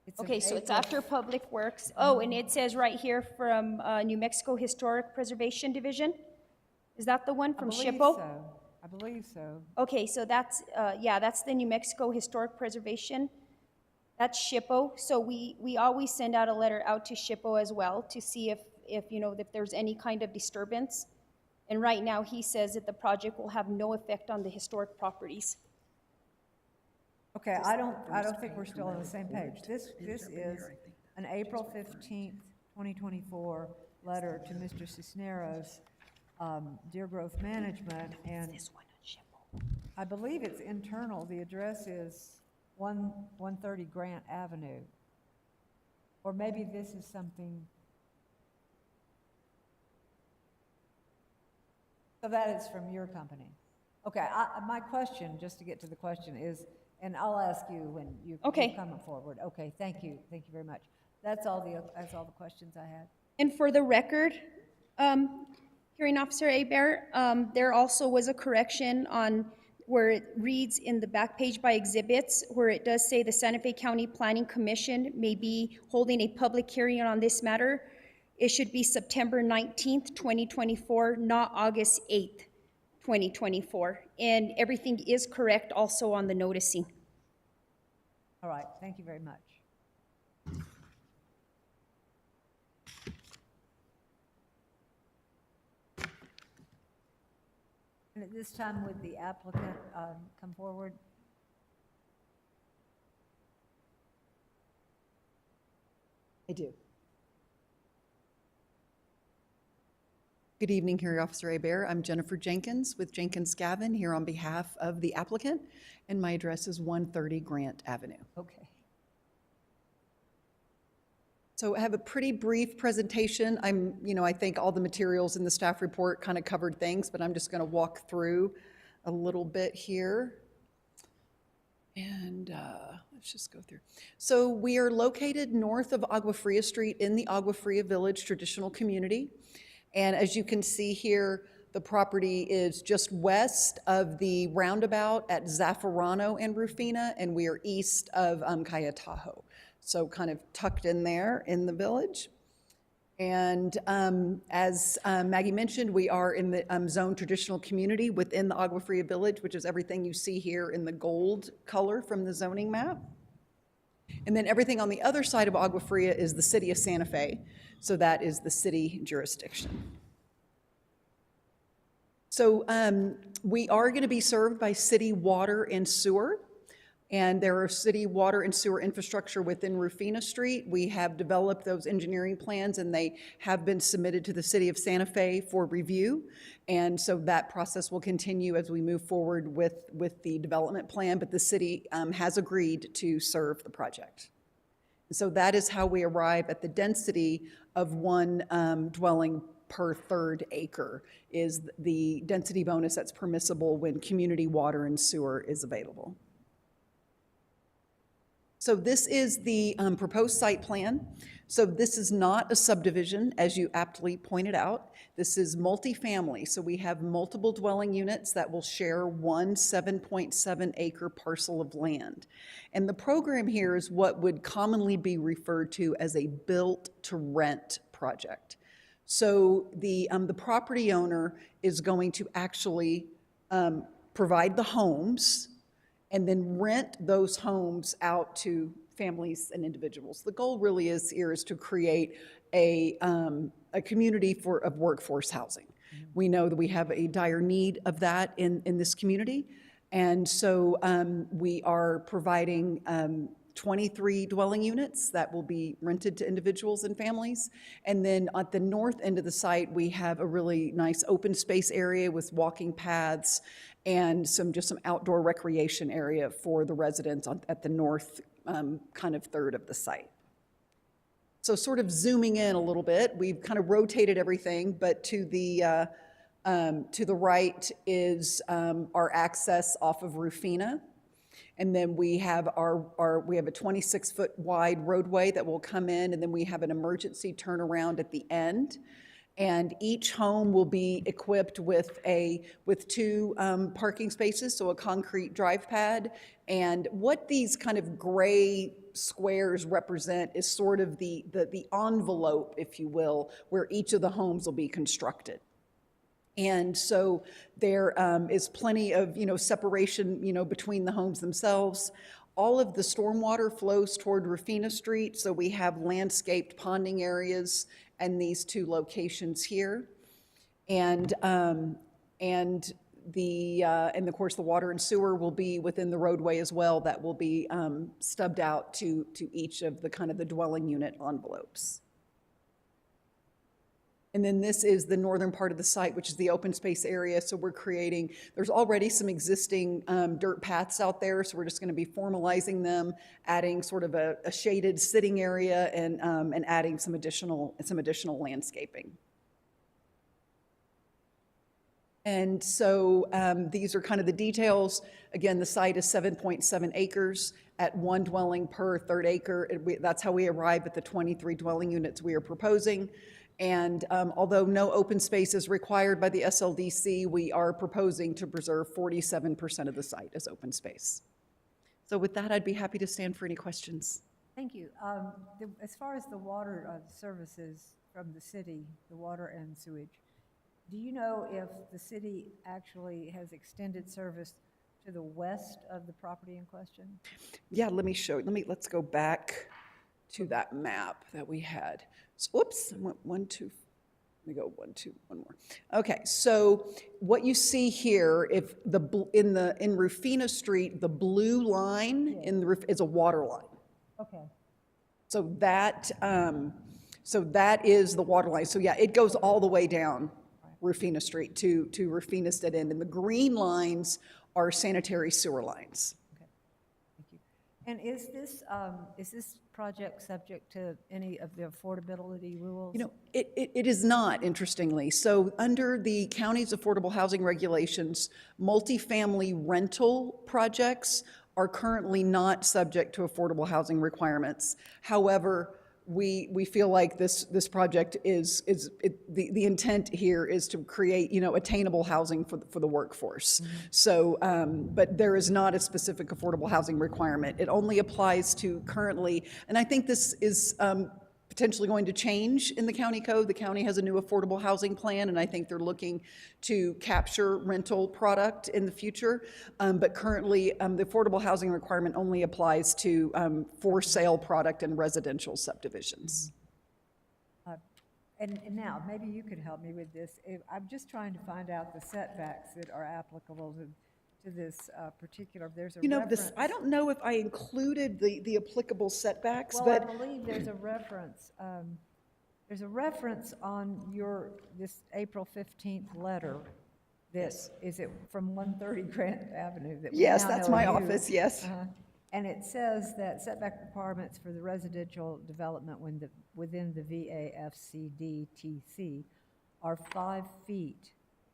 It's of Okay, so it's April- after Public Works. Oh, and it says right here from New Mexico Historic Preservation Division? Is that the one from I believe SHPO? so. I believe so. Okay, so that's, yeah, that's the New Mexico Historic Preservation. That's SHPO. So we always send out a letter out to SHPO as well to see if, you know, if there's any kind of disturbance. And right now, he says that the project will have no effect on the historic properties. Okay, I don't think we're still on the same page. This is an April 15th, 2024 letter to Mr. Cisneros, Deer Growth Management, and This one on SHPO. I believe it's internal. The address is 130 Grant Avenue. Or maybe this is something. So that is from your company. Okay, my question, just to get to the question, is, and I'll ask you when you Okay. come forward. Okay, thank you very much. That's all the questions I had. And for the record, Hearing Officer Hebert, there also was a correction on where it reads in the back page by exhibits, where it does say the Santa Fe County Planning Commission may be holding a public hearing on this matter. It should be September 19th, 2024, not August 8th, 2024. And everything is correct also on the noticing. All right, thank you very much. And at this time, would the applicant come forward? I do. Good evening, Hearing Officer Hebert. I'm Jennifer Jenkins with Jenkins Gavin here on behalf of the applicant, and my address is 130 Grant Avenue. Okay. So I have a pretty brief presentation. I think all the materials in the staff report kind of covered things, but I'm just going to walk through a little bit here. And let's just go through. So we are located north of Agua Fria Street in the Agua Fria Village traditional community. And as you can see here, The property is just west of the roundabout at Zaffarano and Rufina, and we are east of Cayatajo. So kind of tucked in there in the village. And as Maggie mentioned, we are in the zone traditional community within the Agua Fria Village, which is everything you see here in the gold color from the zoning map. And then everything on the other side of Agua Fria is the city of Santa Fe. So that is the city jurisdiction. So we are going to be served by city water and sewer. And there are city water and sewer infrastructure within Rufina Street. We have developed those engineering plans, and they have been submitted to the city of Santa Fe for review. And so that process will continue as we move forward with the development plan, but the city has agreed to serve the project. So that is how we arrive at the density of one dwelling per third acre, is the density bonus that's permissible when community water and sewer is available. So this is the proposed site plan. So this is not a subdivision, as you aptly pointed out. This is multifamily. So we have multiple dwelling units that will share one 7.7 acre parcel of land. And the program here is what would commonly be referred to as a built-to-rent project. So the property owner is going to actually provide the homes and then rent those homes out to families and individuals. The goal really is here is to create a community of workforce housing. We know that we have a dire need of that in this community. And so we are providing 23 dwelling units that will be rented to individuals and families. And then at the north end of the site, we have a really nice open space area with walking paths and just some outdoor recreation area for the residents at the north kind of third of the site. So sort of zooming in a little bit, we've kind of rotated everything, but to the right is our access off of Rufina. And then we have we have a 26-foot wide roadway that will come in, and then we have an emergency turnaround at the end. And each home will be equipped with two parking spaces, so a concrete drive pad. And what these kind of gray squares represent is sort of the envelope, if you will, where each of the homes will be constructed. And so there is plenty of, separation, between the homes themselves. All of the stormwater flows toward Rufina Street, so we have landscaped ponding areas and these two locations here. And of course, the water and sewer will be within the roadway as well. That will be stubbed out to each of the kind of the dwelling unit envelopes. And then this is the northern part of the site, which is the open space area. So we're creating, there's already some existing dirt paths out there, so we're just going to be formalizing them, adding sort of a shaded sitting area, and adding some additional landscaping. And so these are kind of the details. Again, the site is 7.7 acres at one dwelling per third acre. That's how we arrive at the 23 dwelling units we are proposing. And although no open space is required by the SLDC, we are proposing to preserve 47% of the site as open space. So with that, I'd be happy to stand for any questions. Thank you. As far as the water services from the city, the water and sewage, do you know if the city actually has extended service to the west of the property in question? Yeah, let me show you. Let's go back to that map that we had. So, whoops, I went 1, 2, let me go 1, 2, one more. Okay, so what you see here, if in Rufina Street, the blue line is a water line. Okay. So that is the water line. So yeah, it goes all the way down Rufina Street to Rufina's dead end, and the green lines are sanitary sewer lines. Okay, thank you. And is this project subject to any of the affordability rules? It is not, interestingly. So under the county's affordable housing regulations, multifamily rental projects are currently not subject to affordable housing requirements. However, we feel like this project the intent here is to create, attainable housing for the workforce. So, but there is not a specific affordable housing requirement. It only applies to currently, and I think this is potentially going to change in the county code. The county has a new affordable housing plan, and I think they're looking to capture rental product in the future. But currently, the affordable housing requirement only applies to for sale product and residential subdivisions. And now, maybe you could help me with this. I'm just trying to find out the setbacks that are applicable to this particular, there's a reference. I don't know if I included the applicable setbacks, Well, but I believe there's a reference. There's a reference on this April 15th letter. Is it from 130 Grant Avenue? That we yes, now that's know my you? office, yes. And it says that setback requirements for the residential development within the VAFCDTC are 5 feet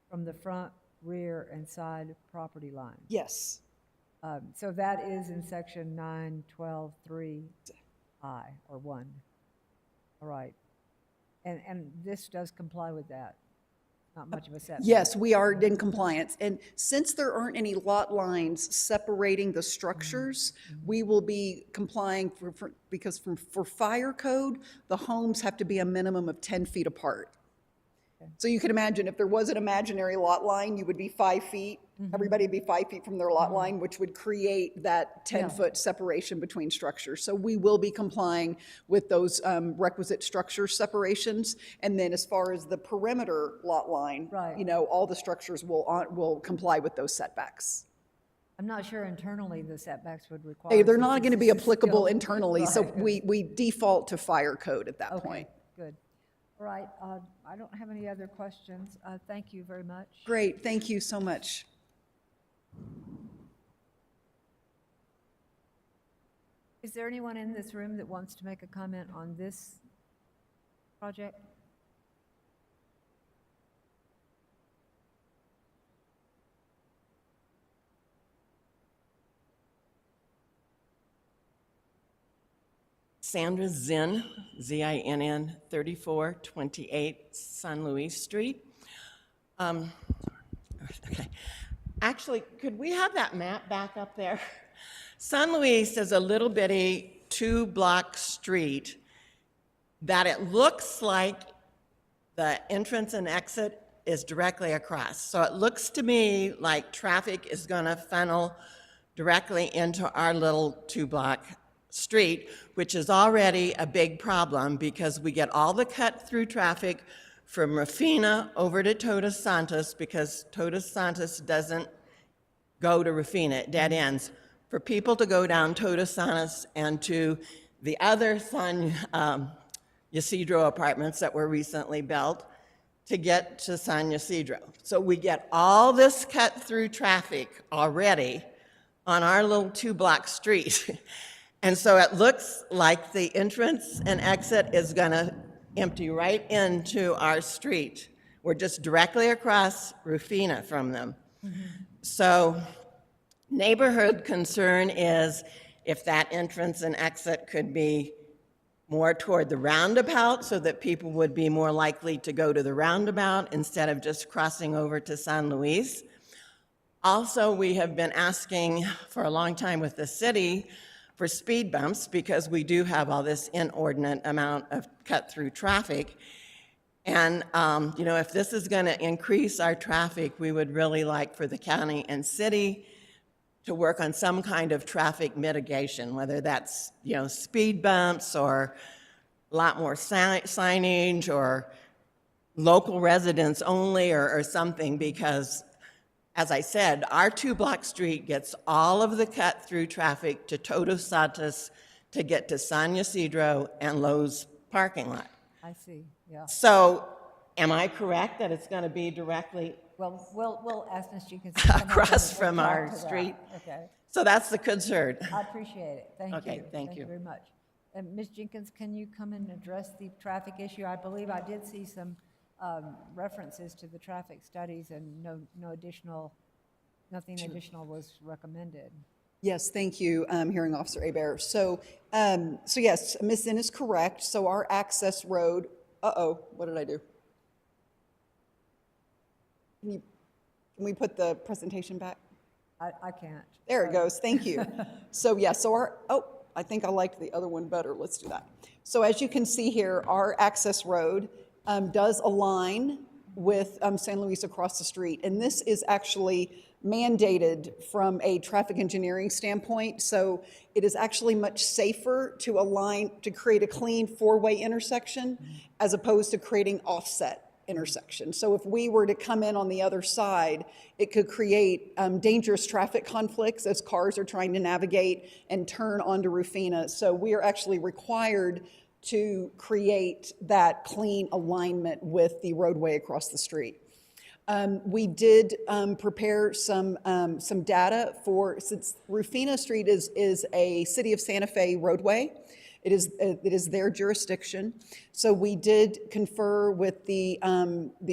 from the front, rear, and side property lines. Yes. So that is in section 912(3)(I) or 1. All right. And this does comply with that. Not much of a setback. Yes, we are in compliance. And since there aren't any lot lines separating the structures, we will be complying because for fire code, the homes have to be a minimum of 10 feet apart. So you can imagine if there was an imaginary lot line, you would be 5 feet. Everybody would be 5 feet from their lot line, which would create that 10-foot separation between structures. So we will be complying with those requisite structure separations. And then as far as the perimeter lot line, Right. all the structures will comply with those setbacks. I'm not sure internally the setbacks would require. They're since not going to this be is applicable still- internally, so Right. we default to fire code at that Okay, point. good. All right, I don't have any other questions. Thank you very much. Great, thank you so much. Is there anyone in this room that wants to make a comment on this project? Sandra Zinn, Z-I-N-N, 3428 San Luis Street. Okay. Actually, could we have that map back up there? San Luis is a little bitty 2-block street that it looks like the entrance and exit is directly across. So it looks to me like traffic is going to funnel directly into our little 2-block street, which is already a big problem because we get all the cut-through traffic from Rafina over to Todos Santos because Todos Santos doesn't go to Rafina, it dead ends. For people to go down Todos Santos and to the other San Ysidro apartments that were recently built to get to San Ysidro. So we get all this cut-through traffic already on our little 2-block street. And so it looks like the entrance and exit is going to empty right into our street. We're just directly across Rufina from them. So neighborhood concern is if that entrance and exit could be more toward the roundabout so that people would be more likely to go to the roundabout instead of just crossing over to San Luis. Also, we have been asking for a long time with the city for speed bumps because we do have all this inordinate amount of cut-through traffic. And, if this is going to increase our traffic, we would really like for the county and city to work on some kind of traffic mitigation, whether that's, speed bumps or a lot more signage or local residents only or something, because as I said, our 2-block street gets all of the cut-through traffic to Todos Santos to get to San Ysidro and Lowe's parking lot. I see, yeah. So am I correct that it's going to be directly Well, we'll ask Ms. Jenkins to come up across and from talk our to that. street? Okay, So that's the concern. I appreciate it. Thank you. Okay, thank you. very much. And Ms. Jenkins, can you come and address the traffic issue? I believe I did see some references to the traffic studies and nothing additional was recommended. Yes, thank you, Hearing Officer Hebert. So yes, Ms. Zinn is correct. So our access road, what did I do? Can we put the presentation back? I can't. There it goes, thank you. So yeah, I think I liked the other one better, let's do that. So as you can see here, our access road does align with San Luis across the street, and this is actually mandated from a traffic engineering standpoint, so it is actually much safer to align, to create a clean four-way intersection as opposed to creating offset intersection. So if we were to come in on the other side, it could create dangerous traffic conflicts as cars are trying to navigate and turn onto Rufina. So we are actually required to create that clean alignment with the roadway across the street. We did prepare some data since Rufina Street is a City of Santa Fe roadway. It is their jurisdiction. So we did confer with the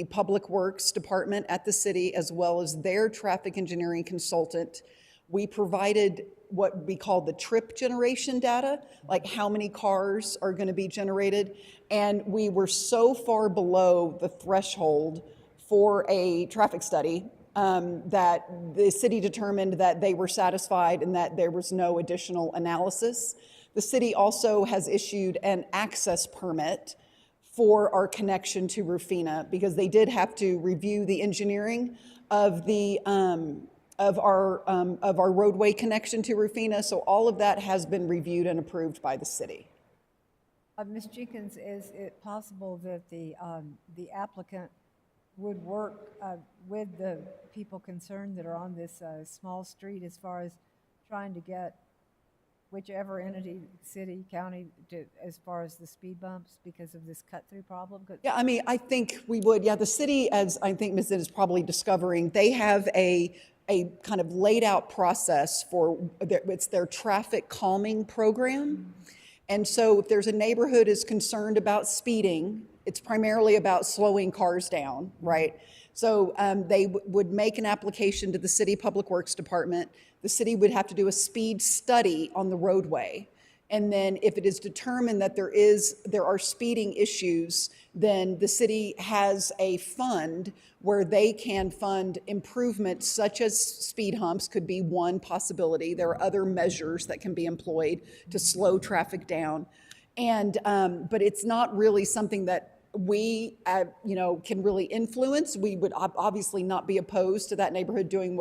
Public Works Department at the city as well as their traffic engineering consultant. We provided what we call the trip generation data, like how many cars are going to be generated. And we were so far below the threshold for a traffic study that the city determined that they were satisfied and that there was no additional analysis. The city also has issued an access permit for our connection to Rufina because they did have to review the engineering of our roadway connection to Rufina. So all of that has been reviewed and approved by the city. Ms. Jenkins, is it possible that the applicant would work with the people concerned that are on this small street as far as trying to get whichever entity, city, county, as far as the speed bumps because of this cut-through problem? Yeah, I mean, I think we would. Yeah, the city, as I think Ms. Zinn is probably discovering, they have a kind of laid out process for, it's their traffic calming program. And so if there's a neighborhood is concerned about speeding, it's primarily about slowing cars down, right? So they would make an application to the City Public Works Department. The city would have to do a speed study on the roadway. And then if it is determined that there are speeding issues, then the city has a fund where they can fund improvements such as speed humps could be one possibility. There are other measures that can be employed to slow traffic down. And, but it's not really something that we, can really influence. We would obviously not be opposed to that neighborhood doing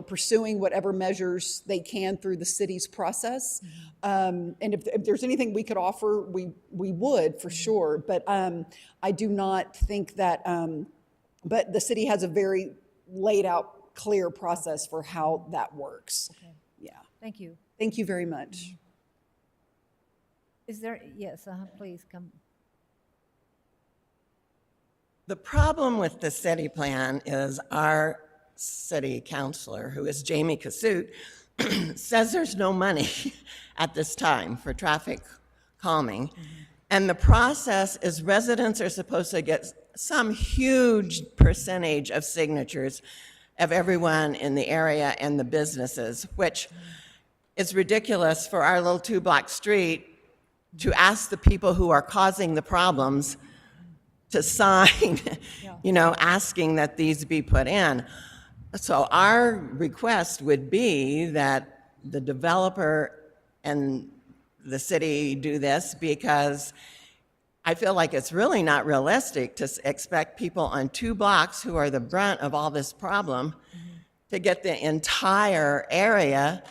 pursuing whatever measures they can through the city's process. And if there's anything we could offer, we would for sure. But I do not think that, but the city has a very laid out, clear process for how that works. Okay. Yeah. Thank you. Thank you very much. Is there, yes, please come. The problem with the city plan is our city councilor, who is Jamie Cassutt, says there's no money at this time for traffic calming. And the process is residents are supposed to get some huge percentage of signatures of everyone in the area and the businesses, which is ridiculous for our little 2-block street to ask the people who are causing the problems to sign, asking that these be put in. So our request would be that the developer and the city do this, because I feel like it's really not realistic to expect people on 2 blocks who are the brunt of all this problem to get the entire area,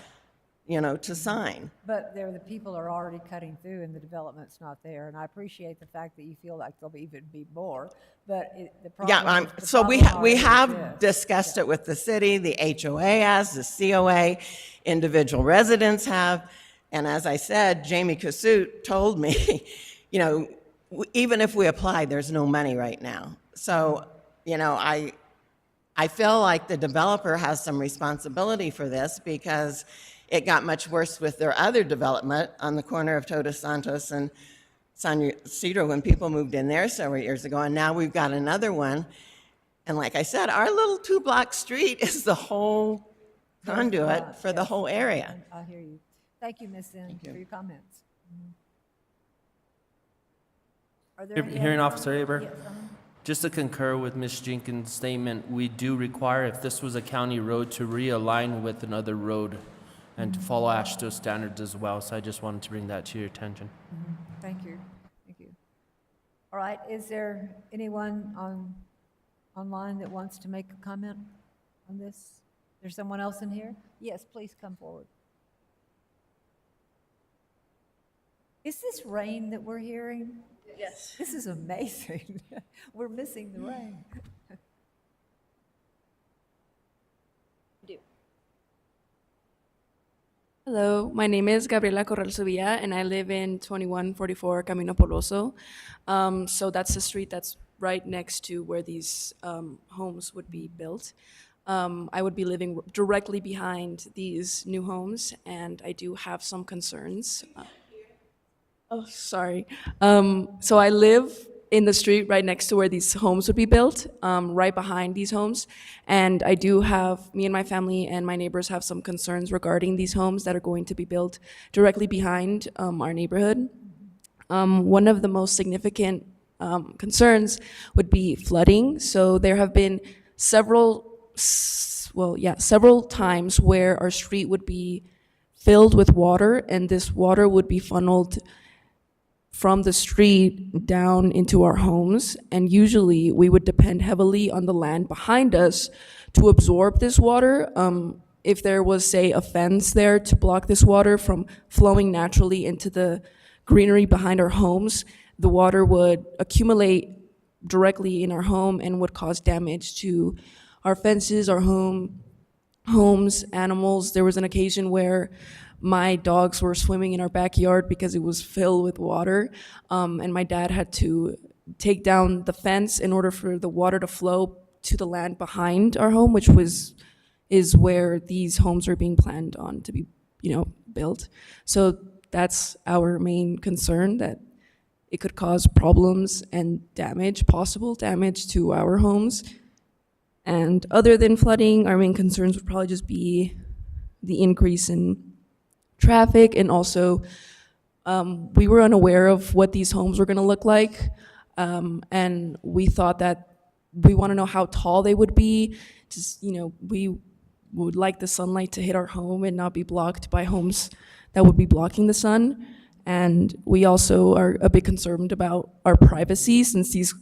to sign. But the people are already cutting through and the development's not there. And I appreciate the fact that you feel like there'll even be more, but the problem is, So we have discussed it with the city, the HOA has, the COA, individual residents have. And as I said, Jamie Cassutt told me, even if we apply, there's no money right now. So, I feel like the developer has some responsibility for this, because it got much worse with their other development on the corner of Todos Santos and San Ysidro when people moved in there several years ago. And now we've got another one. And like I said, our little 2-block street is the whole conduit for the whole area. I hear you. Thank you, Ms. Zinn, for your comments. Mhm. Are there any Hearing other- Officer Aber? Yes, Just to concur with Ms. Jenkins' statement, we do require, if this was a county road, to realign with another road and to follow ASHTO standards as well. So I just wanted to bring that to your attention. Thank you, thank you. All right, is there anyone online that wants to make a comment on this? There's someone else in here? Yes, please come forward. Is this rain that we're hearing? Yes. This is amazing. We're missing the rain. Hello, my name is Gabriela Corral Subia, and I live in 2144 Camino Poloso. So that's the street that's right next to where these homes would be built. I would be living directly behind these new homes, and I do have some concerns. Oh, sorry. So I live in the street right next to where these homes would be built, right behind these homes. And I do have, me and my family and my neighbors have some concerns regarding these homes that are going to be built directly behind our neighborhood. One of the most significant concerns would be flooding. So there have been several times where our street would be filled with water, and this water would be funneled from the street down into our homes, and usually we would depend heavily on the land behind us to absorb this water. If there was, say, a fence there to block this water from flowing naturally into the greenery behind our homes, the water would accumulate directly in our home and would cause damage to our fences, our homes, animals. There was an occasion where my dogs were swimming in our backyard because it was filled with water, and my dad had to take down the fence in order for the water to flow to the land behind our home, which is where these homes are being planned on to be, built. So that's our main concern, that it could cause problems and damage, possible damage to our homes. And other than flooding, our main concerns would probably just be the increase in traffic, and also we were unaware of what these homes were going to look like, and we thought that we want to know how tall they would be. Just, we would like the sunlight to hit our home and not be blocked by homes that would be blocking the sun. And we also are a bit concerned about our privacy, since these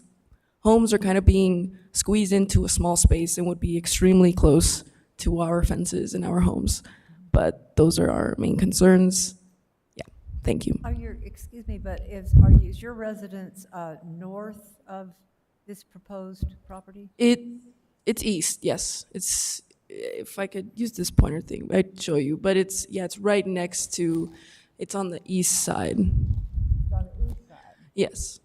homes are kind of being squeezed into a small space and would be extremely close to our fences and our homes. But those are our main concerns. Yeah, thank you. Excuse me, but is your residence north of this proposed property? It's east, yes. It's, if I could use this pointer thing, I'd show you. But it's right next to, it's on the east side. It's on the east side. Yes.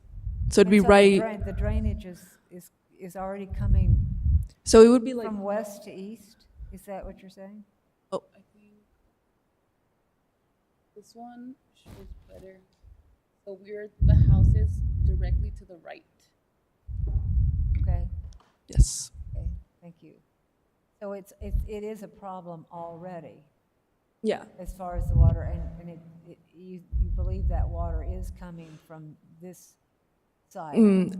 So it'd be And so right, the drainage is already coming so it would be like, from west to east? Is that what you're saying? oh, I think this one shows better. So the house is directly to the right. Okay, Yes. okay, thank you. So it is a problem already Yeah. as far as the water, and you believe that water is coming from this side?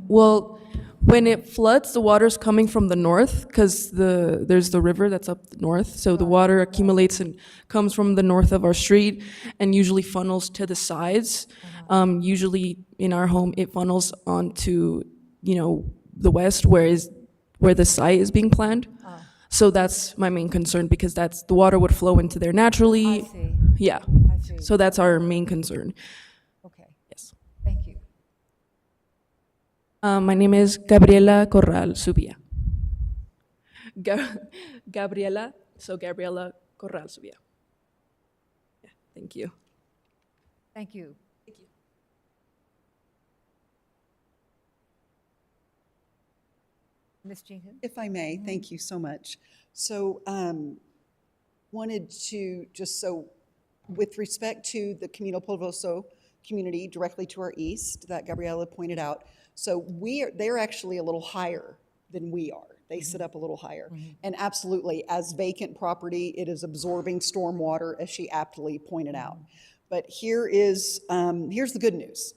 Well, when it floods, the water's coming from the north, because there's the river that's up north. So the water accumulates and comes from the north of our street and usually funnels to the sides. Usually in our home, it funnels onto, the west, where the site is being planned. So that's my main concern, because the water would flow into there naturally. I see, Yeah. I see. So that's our main concern. Okay, Yes. thank you. My name is Gabriela Corral Subia. Gabriela Corral Subia. Yeah, thank you. Thank you. Ms. Jenkins? If I may, thank you so much. So wanted to with respect to the Camino Polvoso community directly to our east that Gabriela pointed out, so they're actually a little higher than we are. They sit up a little higher. And absolutely, as vacant property, it is absorbing stormwater, as she aptly pointed out. But here's the good news.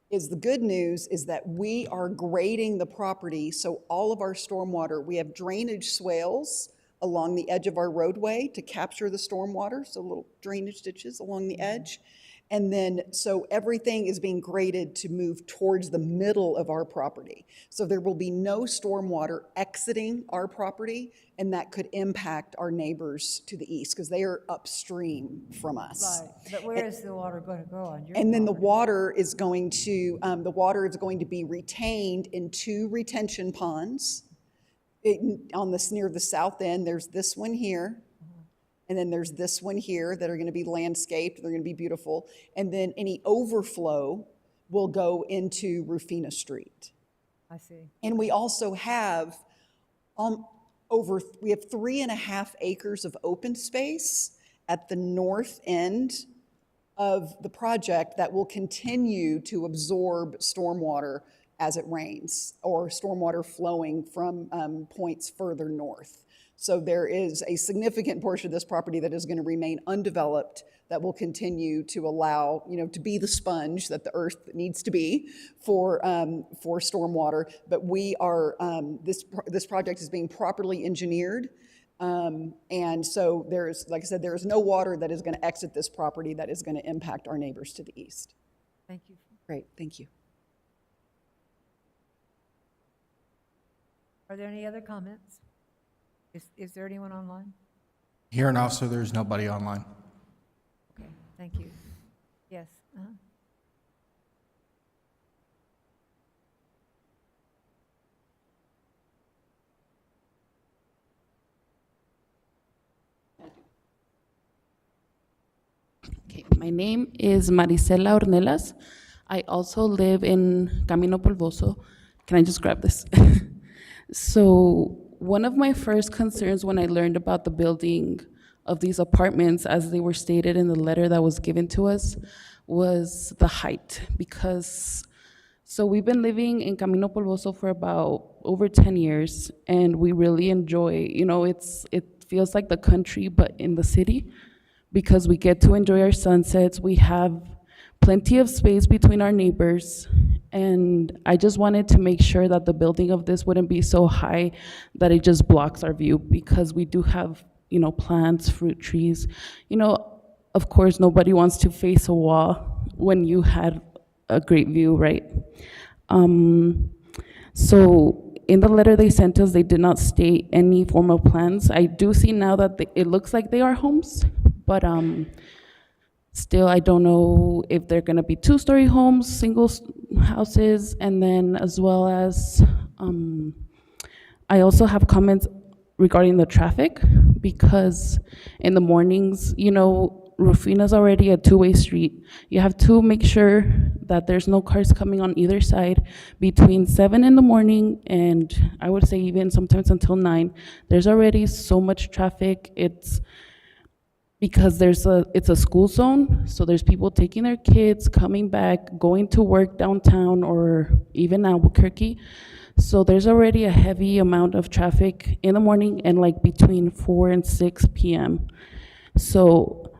The good news is that we are grading the property, so all of our stormwater, we have drainage swales along the edge of our roadway to capture the stormwater, so little drainage ditches along the edge. And then, so everything is being graded to move towards the middle of our property. So there will be no stormwater exiting our property, and that could impact our neighbors to the east, because they are upstream from us. Right, but where is the water going to go on your And then the property? water is going to be retained in 2 retention ponds. Near the south end, there's this one here, and then there's this one here that are going to be landscaped. They're going to be beautiful. And then any overflow will go into Rufina Street. I see. And we also have we have 3.5 acres of open space at the north end of the project that will continue to absorb stormwater as it rains, or stormwater flowing from points further north. So there is a significant portion of this property that is going to remain undeveloped, that will continue to allow, to be the sponge that the earth needs to be for stormwater. But we are, this project is being properly engineered. And so there's, like I said, there is no water that is going to exit this property that is going to impact our neighbors to the east. Thank you. Great, thank you. Are there any other comments? Is there anyone online? Hearing officer, there's nobody online. Okay, thank you. Yes. Okay, my name is Marisela Ornelas. I also live in Camino Polvoso. Can I just grab this? So one of my first concerns when I learned about the building of these apartments, as they were stated in the letter that was given to us, was the height. Because, so we've been living in Camino Polvoso for about over 10 years, and we really enjoy, it feels like the country, but in the city, because we get to enjoy our sunsets. We have plenty of space between our neighbors, and I just wanted to make sure that the building of this wouldn't be so high that it just blocks our view, because we do have, plants, fruit trees. Of course, nobody wants to face a wall when you had a great view, right? So in the letter they sent us, they did not state any formal plans. I do see now that it looks like they are homes, but still, I don't know if they're gonna be 2-story homes, single houses, and then as well as, I also have comments regarding the traffic, because in the mornings, Rufina's already a 2-way street. You have to make sure that there's no cars coming on either side between 7 in the morning and I would say even sometimes until 9. There's already so much traffic. It's because it's a school zone, so there's people taking their kids, coming back, going to work downtown or even Albuquerque. So there's already a heavy amount of traffic in the morning and like between 4 and 6 p.m. So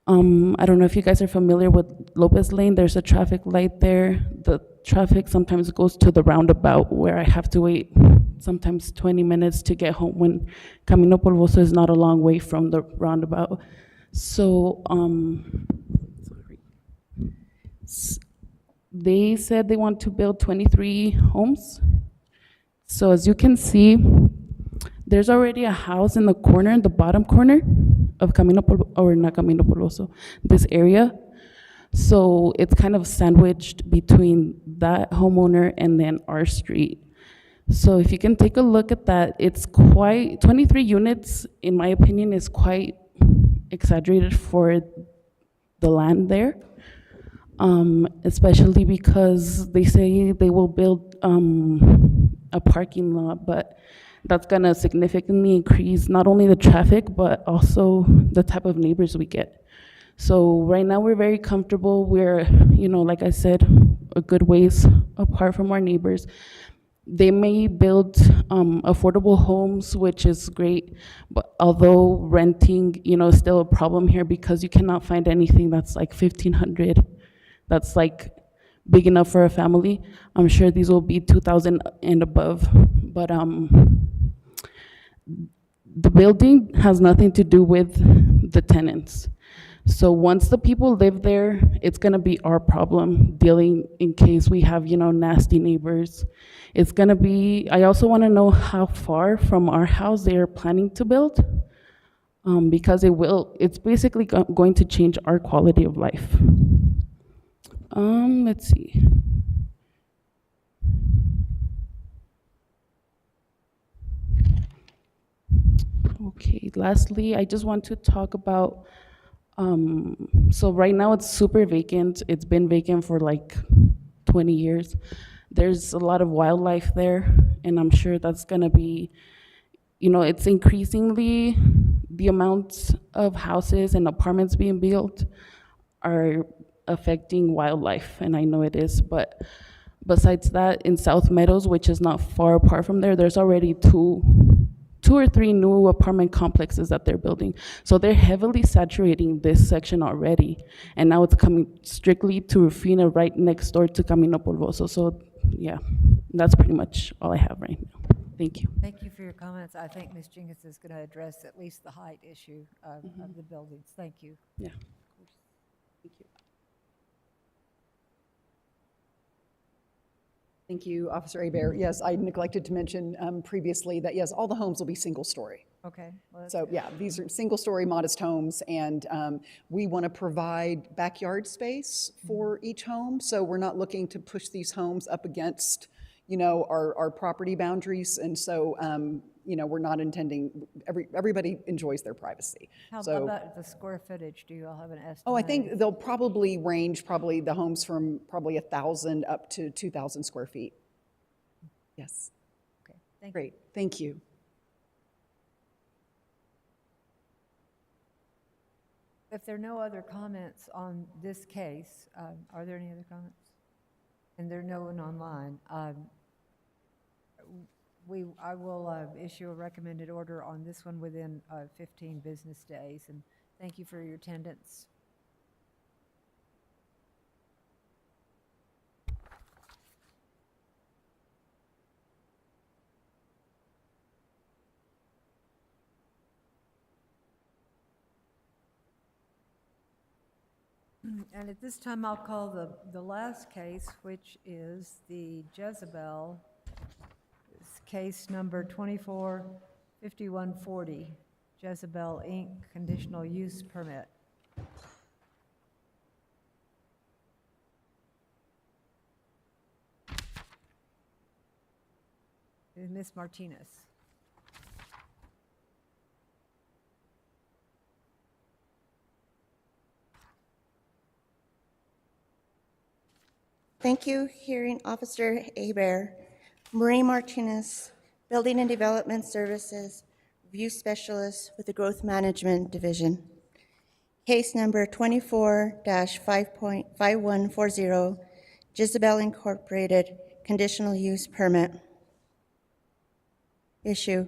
I don't know if you guys are familiar with Lopez Lane. There's a traffic light there. The traffic sometimes goes to the roundabout where I have to wait sometimes 20 minutes to get home, when Camino Polvoso is not a long way from the roundabout. So they said they want to build 23 homes. So as you can see, there's already a house in the corner, in the bottom corner of this area. So it's kind of sandwiched between that homeowner and then our street. So if you can take a look at that, it's quite, 23 units, in my opinion, is quite exaggerated for the land there. Especially because they say they will build a parking lot, but that's gonna significantly increase not only the traffic, but also the type of neighbors we get. So right now we're very comfortable. We're, like I said, a good ways apart from our neighbors. they may build affordable homes, which is great, but although renting, is still a problem here because you cannot find anything that's like 1,500, that's like big enough for a family. I'm sure these will be 2,000 and above, but the building has nothing to do with the tenants. So once the people live there, it's gonna be our problem dealing in case we have, nasty neighbors. It's gonna be, I also wanna know how far from our house they're planning to build, because it's basically going to change our quality of life. Let's see. Okay, lastly, I just want to talk about, so right now it's super vacant. It's been vacant for like 20 years. There's a lot of wildlife there, and I'm sure that's gonna be, it's increasingly, the amount of houses and apartments being built are affecting wildlife, and I know it is, but besides that, in South Meadows, which is not far apart from there, there's already two or three new apartment complexes that they're building. So they're heavily saturating this section already. And now it's coming strictly to Rufina, right next door to Camino Polvoso. So yeah, that's pretty much all I have right now. Thank you. Thank you for your comments. I think Ms. Jenkins is going to address at least the height issue of the buildings. Thank you. Yeah. Thank you, Officer Hebert. Yes, I neglected to mention previously that, yes, all the homes will be single-story. Okay. Well, that's So, good. yeah, these are single-story modest homes, and we want to provide backyard space for each home, so we're not looking to push these homes up against, our property boundaries, and so, we're not intending, everybody enjoys their privacy. How So, about the square footage? Do you all have an estimate? I think they'll probably range, the homes from probably 1,000 up to 2,000 square feet. Yes. Okay, thank you. Great, thank you. If there are no other comments on this case, are there any other comments? And there are no one online. I will issue a recommended order on this one within 15 business days, and thank you for your attendance. And at this time, I'll call the last case, which is the Jezebel. It's case number 245140, Jezebel Inc., conditional use permit. Ms. Martinez. Thank you, Hearing Officer Hebert. Marie Martinez, Building and Development Services, Review Specialist with the Growth Management Division. Case number 24-5.5140, Jezebel Incorporated, Conditional Use Permit. Issue.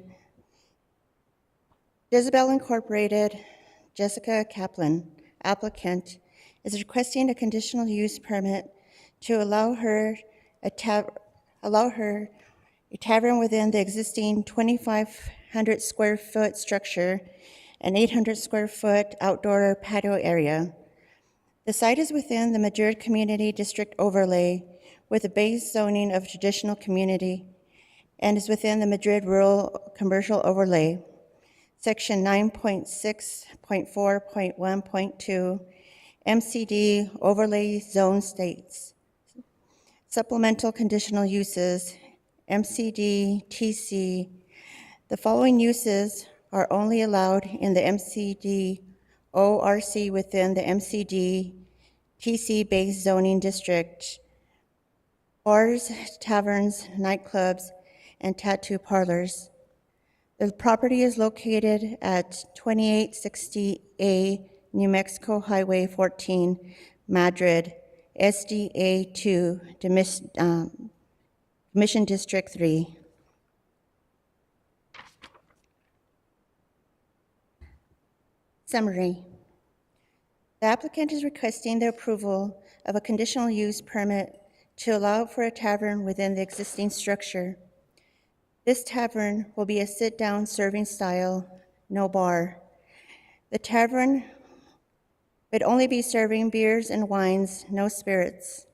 Jezebel Incorporated, Jessica Kaplan, applicant, is requesting a conditional use permit to allow her a tavern within the existing 2,500 square foot structure and 800 square foot outdoor patio area. The site is within the Madrid Community District overlay with a base zoning of traditional community and is within the Madrid Rural Commercial Overlay, Section 9.6.4.1.2, MCD Overlay Zone States. Supplemental conditional uses, MCD, TC. The following uses are only allowed in the MCD ORC within the MCD TC-based zoning district: bars, taverns, nightclubs, and tattoo parlors. The property is located at 2860A New Mexico Highway 14, Madrid, SDA 2, Commission District 3. Summary. The applicant is requesting the approval of a conditional use permit to allow for a tavern within the existing structure. This tavern will be a sit-down serving style, no bar. The tavern would only be serving beers and wines, no spirits.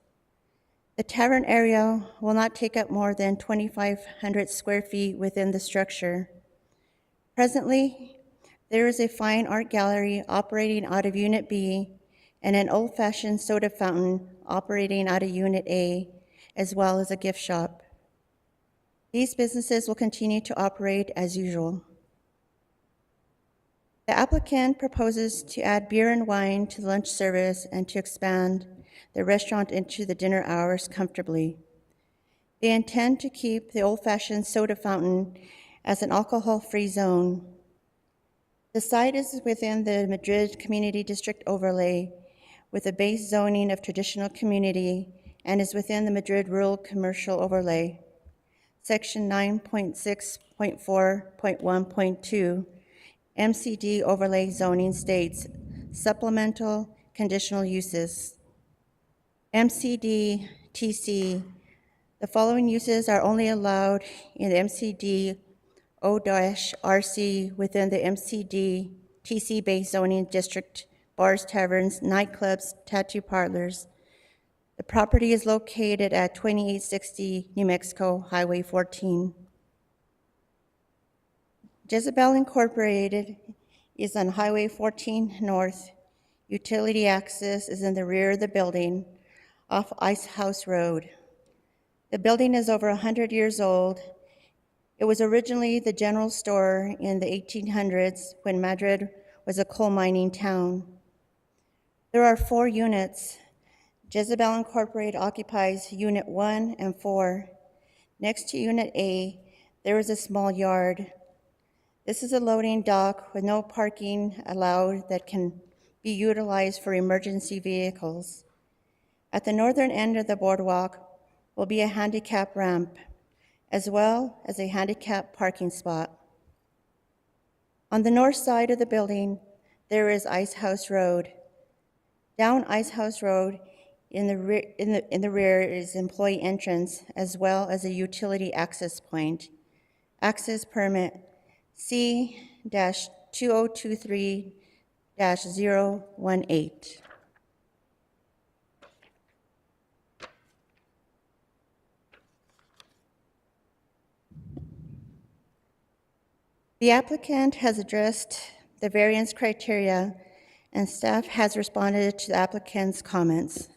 The tavern area will not take up more than 2,500 square feet within the structure. Presently, there is a fine art gallery operating out of Unit B and an old-fashioned soda fountain operating out of Unit A, as well as a gift shop. These businesses will continue to operate as usual. The applicant proposes to add beer and wine to the lunch service and to expand the restaurant into the dinner hours comfortably. They intend to keep the old-fashioned soda fountain as an alcohol-free zone. The site is within the Madrid Community District overlay with a base zoning of traditional community and is within the Madrid Rural Commercial Overlay. Section 9.6.4.1.2 MCD overlay zoning states supplemental conditional uses. MCD TC, the following uses are only allowed in the MCD O-RC within the MCD TC-based zoning district: bars, taverns, nightclubs, tattoo parlors. The property is located at 2860 New Mexico Highway 14. Jezebel Incorporated is on Highway 14 North. Utility access is in the rear of the building off Ice House Road. The building is over 100 years old. It was originally the general store in the 1800s when Madrid was a coal mining town. There are 4 units. Jezebel Incorporated occupies Unit 1 and 4. Next to Unit A, there is a small yard. This is a loading dock with no parking allowed that can be utilized for emergency vehicles. At the northern end of the boardwalk will be a handicap ramp, as well as a handicap parking spot. On the north side of the building, there is Ice House Road. Down Ice House Road in the rear is employee entrance, as well as a utility access point. Access permit C-2023-018. The applicant has addressed the variance criteria, and staff has responded to the applicant's comments.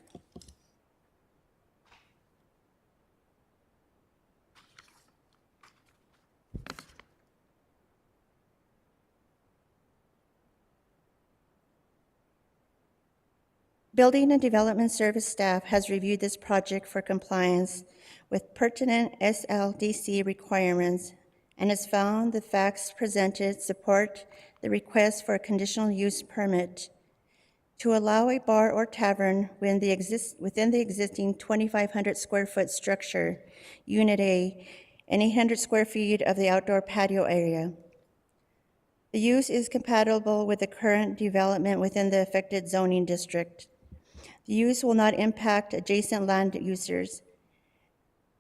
Building and Development Service staff has reviewed this project for compliance with pertinent SLDC requirements and has found the facts presented support the request for a conditional use permit to allow a bar or tavern within the existing 2,500 square foot structure, Unit A, and 800 square feet of the outdoor patio area. The use is compatible with the current development within the affected zoning district. The use will not impact adjacent land users,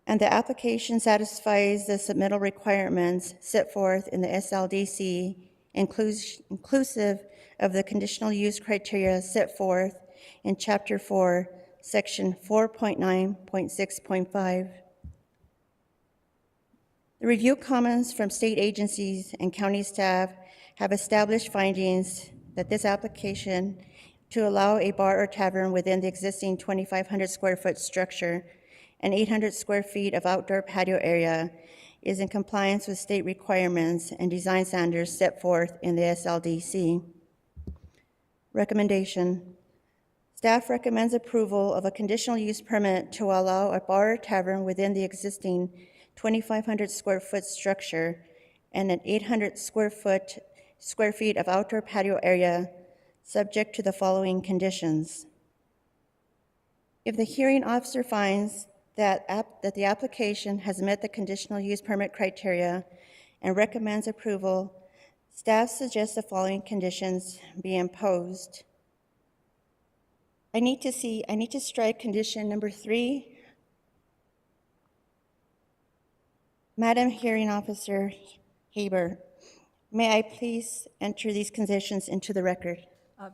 and the application satisfies the submittal requirements set forth in the SLDC, inclusive of the conditional use criteria set forth in Chapter 4, Section 4.9.6.5. The review comments from state agencies and county staff have established findings that this application to allow a bar or tavern within the existing 2,500 square foot structure and 800 square feet of outdoor patio area is in compliance with state requirements and design standards set forth in the SLDC. Recommendation. Staff recommends approval of a conditional use permit to allow a bar or tavern within the existing 2,500 square foot structure and an 800 square feet of outdoor patio area, subject to the following conditions. If the hearing officer finds that the application has met the conditional use permit criteria and recommends approval, staff suggests the following conditions be imposed. I need to strike condition number 3. Madam Hearing Officer Haber, may I please enter these conditions into the record?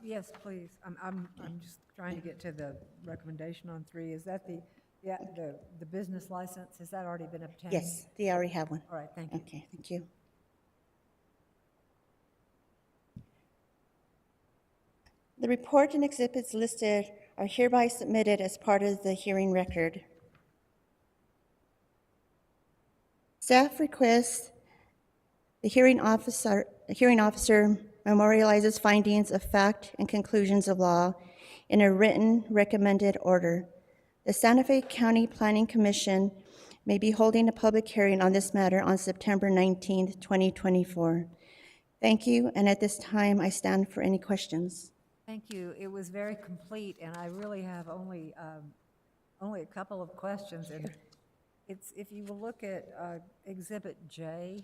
Yes, please. I'm just trying to get to the recommendation on 3. Is that the business license? Has that already been obtained? Yes, they already have one. All right, thank you. Okay, thank you. The report and exhibits listed are hereby submitted as part of the hearing record. Staff requests the hearing officer memorializes findings of fact and conclusions of law in a written recommended order. The Santa Fe County Planning Commission may be holding a public hearing on this matter on September 19th, 2024. Thank you, and at this time, I stand for any questions. Thank you. It was very complete, and I really have only a couple of questions. And it's, if you will look at Exhibit J,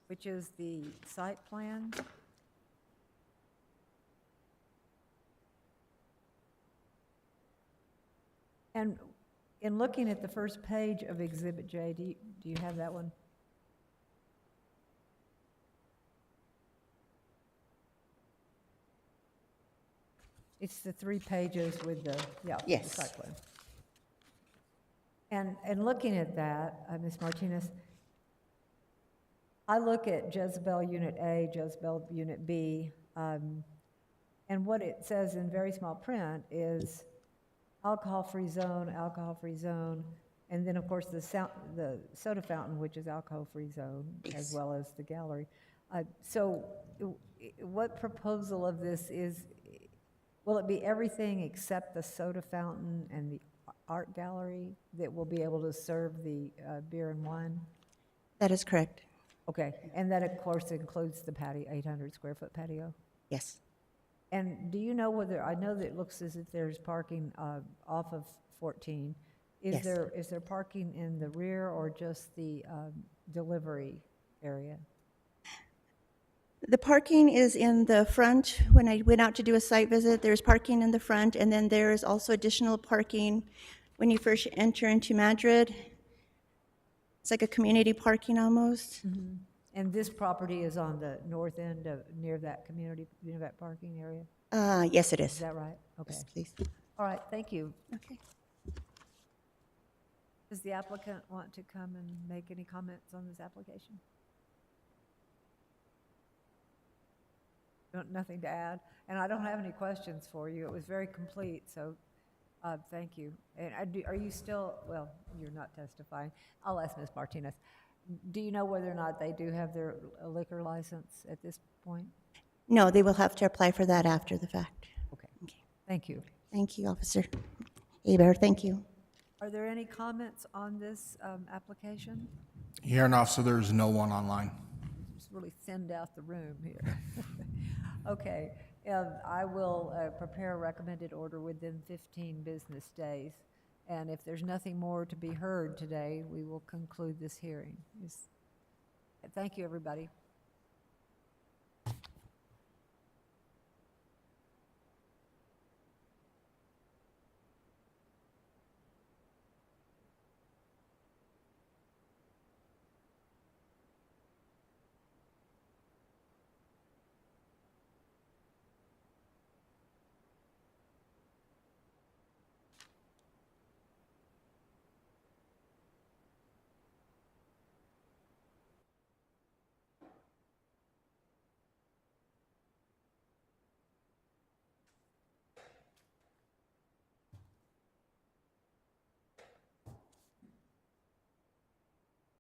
which is the site plan. And in looking at the first page of Exhibit J, do you have that one? It's the 3 pages with the, Yes. the site plan. And looking at that, Ms. Martinez, I look at Jezebel Unit A, Jezebel Unit B, and what it says in very small print is alcohol-free zone, and then, of course, the soda fountain, which is alcohol-free zone, as well as the gallery. So what proposal of this is, will it be everything except the soda fountain and the art gallery that will be able to serve the beer and wine? That is correct. Okay, and that, of course, includes the patio, 800-square-foot patio? Yes. And do you know whether, I know that it looks as if there's parking off of 14. Yes. Is there parking in the rear or just the delivery area? The parking is in the front. When I went out to do a site visit, there's parking in the front, and then there is also additional parking when you first enter into Madrid. It's like a community parking almost. Mm-hmm. And this property is on the north end of, near that community, near that parking area? Yes, it Is is. that right? Okay. Yes, please. All right, thank you. Okay. Does the applicant want to come and make any comments on this application? Nothing to add? And I don't have any questions for you. It was very complete, so thank you. And are you still, well, you're not testifying. I'll ask Ms. Martinez. Do you know whether or not they do have their liquor license at this point? No, they will have to apply for that after the fact. Okay. Thank you. Thank you, Officer Aber. Thank you. Are there any comments on this application? Hearing officer, there's no one online. Just really thinned out the room here. Okay, I will prepare a recommended order within 15 business days. And if there's nothing more to be heard today, we will conclude this hearing. Thank you, everybody.